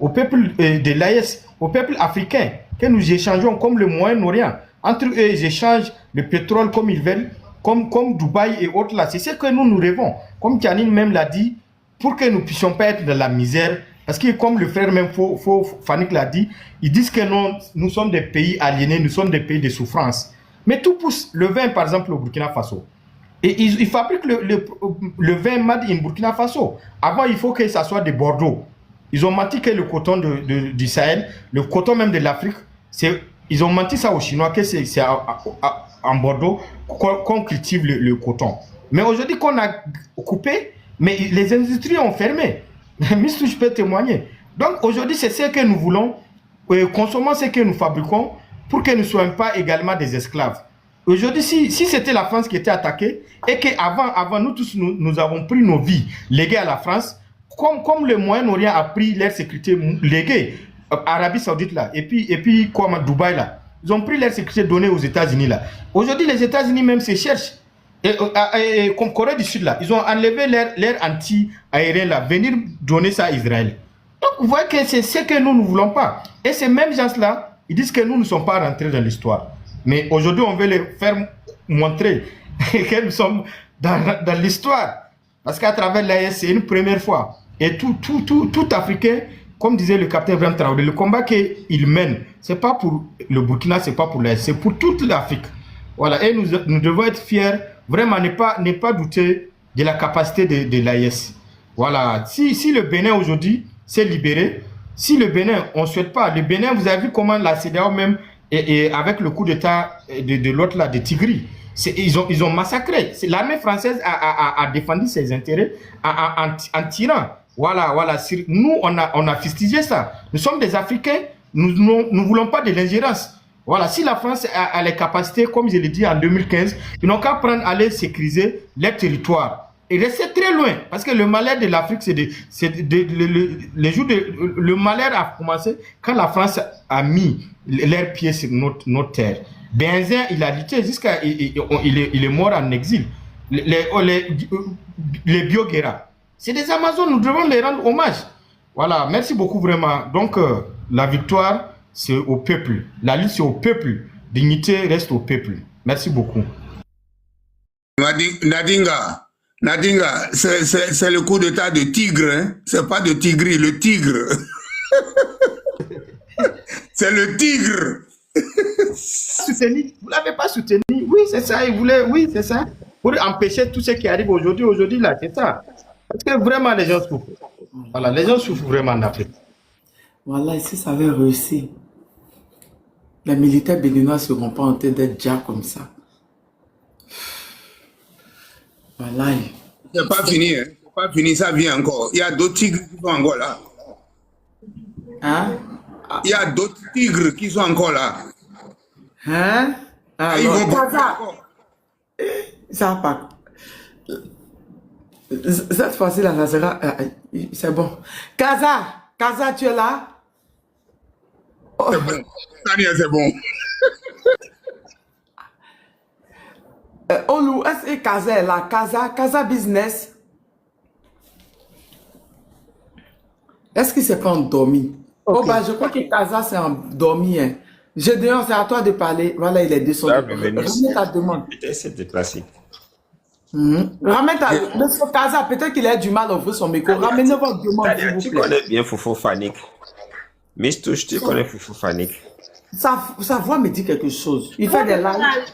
peuple de l'AES, au peuple africain, que nous échangeons comme le Moyen-Orient. Entre eux, ils échangent le pétrole comme ils veulent, comme Dubaï et autres là. C'est ce que nous rêvons. Comme Tianine même l'a dit, pour que nous ne puissions pas être dans la misère, parce que comme le frère même Fanik l'a dit, ils disent que nous sommes des pays aliénés, nous sommes des pays de souffrance. Mais tout pousse. Le vin, par exemple, au Burkina Faso. Et ils fabriquent le vin made in Burkina Faso. Avant, il faut que ça soit de Bordeaux. Ils ont menti que le coton du Sahel, le coton même de l'Afrique, ils ont menti ça aux Chinois que c'est en Bordeaux qu'on cultive le coton. Mais aujourd'hui qu'on a coupé, mais les industries ont fermé. Miss je peux témoigner. Donc aujourd'hui, c'est ce que nous voulons, consommons ce que nous fabriquons pour que nous ne soyons pas également des esclaves. Aujourd'hui, si c'était la France qui était attaquée et qu'avant nous tous, nous avons pris nos vies léguées à la France, comme le Moyen-Orient a pris leur sécurité léguée, Arabie Saoudite là, et puis comme Dubaï là, ils ont pris leur sécurité donnée aux États-Unis là. Aujourd'hui, les États-Unis même se cherchent. Et comme Corée du Sud là, ils ont enlevé leur anti-aérien là, venir donner ça à Israël. Donc vous voyez que c'est ce que nous ne voulons pas. Et ces mêmes gens là, ils disent que nous ne sommes pas rentrés dans l'histoire. Mais aujourd'hui, on veut les faire montrer que nous sommes dans l'histoire. Parce qu'à travers l'AES, c'est une première fois. Et tout Africain, comme disait le capitaine Ibrahim Traoré, le combat qu'il mène, ce n'est pas pour le Burkina, ce n'est pas pour l'AES, c'est pour toute l'Afrique. Voilà. Et nous devons être fiers, vraiment ne pas douter de la capacité de l'AES. Voilà. Si le Bénin aujourd'hui s'est libéré, si le Bénin, on ne souhaite pas, le Bénin, vous avez vu comment la CEDEAO même, et avec le coup d'État de l'autre là, de Tigri, ils ont massacré. L'armée française a défendu ses intérêts en tirant. Voilà. Nous, on a fustigé ça. Nous sommes des Africains, nous ne voulons pas de l'ingérence. Voilà, si la France a les capacités, comme je l'ai dit en 2015, ils n'ont qu'à prendre, aller sécuriser leur territoire. Et rester très loin, parce que le malheur de l'Afrique, le malheur a commencé quand la France a mis leurs pieds sur notre terre. Benzin, il a lutté jusqu'à... Il est mort en exil. Les Bioguera. C'est des Amazones, nous devons les rendre hommage. Voilà, merci beaucoup vraiment. Donc, la victoire, c'est au peuple. La lutte, c'est au peuple. Dignité reste au peuple. Merci beaucoup. Nadinga, c'est le coup d'état de tigre, hein? C'est pas de tigri, le tigre. C'est le tigre. Soutenu. Vous ne l'avez pas soutenu. Oui, c'est ça. Il voulait, oui, c'est ça. Pour empêcher tout ce qui arrive aujourd'hui. Aujourd'hui, là, c'est ça. Parce que vraiment, les gens souffrent. Voilà, les gens souffrent vraiment en Afrique. Voilà, si ça avait réussi, les militaires béninois ne seront pas en train d'être déjà comme ça. Voilà. C'est pas fini, hein. C'est pas fini, ça vient encore. Il y a d'autres tigres qui sont encore là. Hein? Il y a d'autres tigres qui sont encore là. Hein? Ah, ils vont Kaza, ça va pas. Cette fois-ci, là, ça sera... c'est bon. Kaza, tu es là? Oh. C'est bon. Tania, c'est bon. Olu, est-ce que Kaza est là? Kaza Business. Est-ce qu'il s'est pas endormi? Okay. Oh, bah, je crois que Kaza s'est endormi. Hein. Gédéon, c'est à toi de parler. Voilà, il est descendu. Ramène ta demande. Peut-être c'est déplacé. Ramène ta demande. Monsieur Kaza, peut-être qu'il a du mal à ouvrir son micro. Ramenez votre demande. Tu connais bien Fofo Fanik. Miss Touche, tu connais Fofo Fanik. Sa voix me dit quelque chose. Il fait des lives.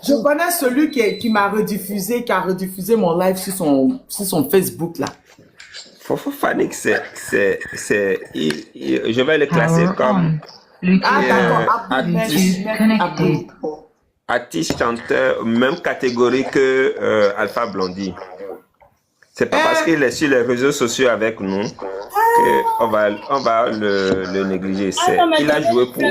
Je connais celui qui m'a rediffusé, qui a rediffusé mon live sur son Facebook là. Fofo Fanik, je vais le classer comme artiste, chanteur, même catégorie que Alpha Blondy. C'est pas parce qu'il est sur les réseaux sociaux avec nous qu'on va le négliger. Il a joué pour...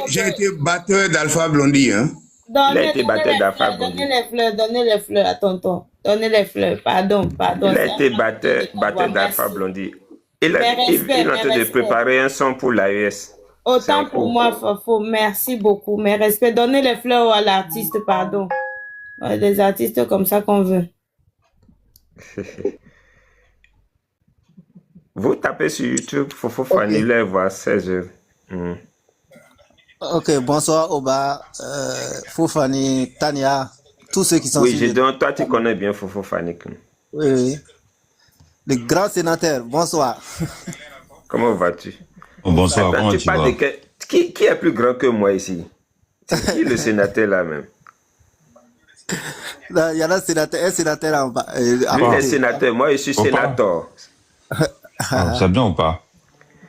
J'ai été batteur d'Alpha Blondy. Hein? Il a été batteur d'Alpha Blondy. Donnez les fleurs à tonton. Donnez les fleurs. Pardon. Il a été batteur d'Alpha Blondy. Il est en train de préparer un son pour l'AES. Autant pour moi, Fofo. Merci beaucoup. Mes respects. Donnez les fleurs à l'artiste, pardon. Des artistes comme ça qu'on veut. Vous tapez sur YouTube, Fofo Fanny, là, voir 16 heures. Ok, bonsoir Oba, Fofani, Tania, tous ceux qui sont oui, Gédéon, toi tu connais bien Fofo Fanny. Oui. Le grand sénateur, bonsoir. Comment vas-tu? Bonsoir, attends, comment tu vas? Qui est plus grand que moi ici? C'est qui le sénateur là même? Il y a un sénateur en bas. Lui, il est sénateur, moi je suis sénateur. C'est bien ou pas?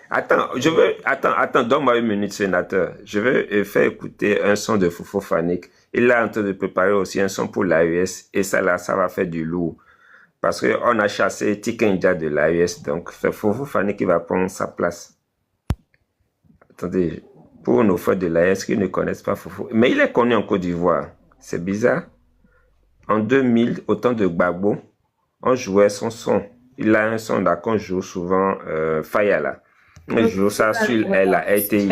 Attends, donne-moi une minute, sénateur. Je vais faire écouter un son de Fofo Fanik. Il est en train de préparer aussi un son pour l'AES et ça va faire du lourd. Parce qu'on a chassé Tikenja de l'AES, donc c'est Fofo Fanik qui va prendre sa place. Attendez, pour nos frères de l'AES qui ne connaissent pas Fofo, mais il est connu en Côte d'Ivoire. C'est bizarre. En 2000, au temps de Gbagbo, on jouait son son. Il a un son là qu'on joue souvent, Fayala. On joue ça sur la RTI.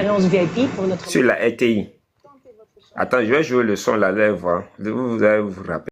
Sur la RTI. Attends, je vais jouer le son là, vous allez vous rappeler.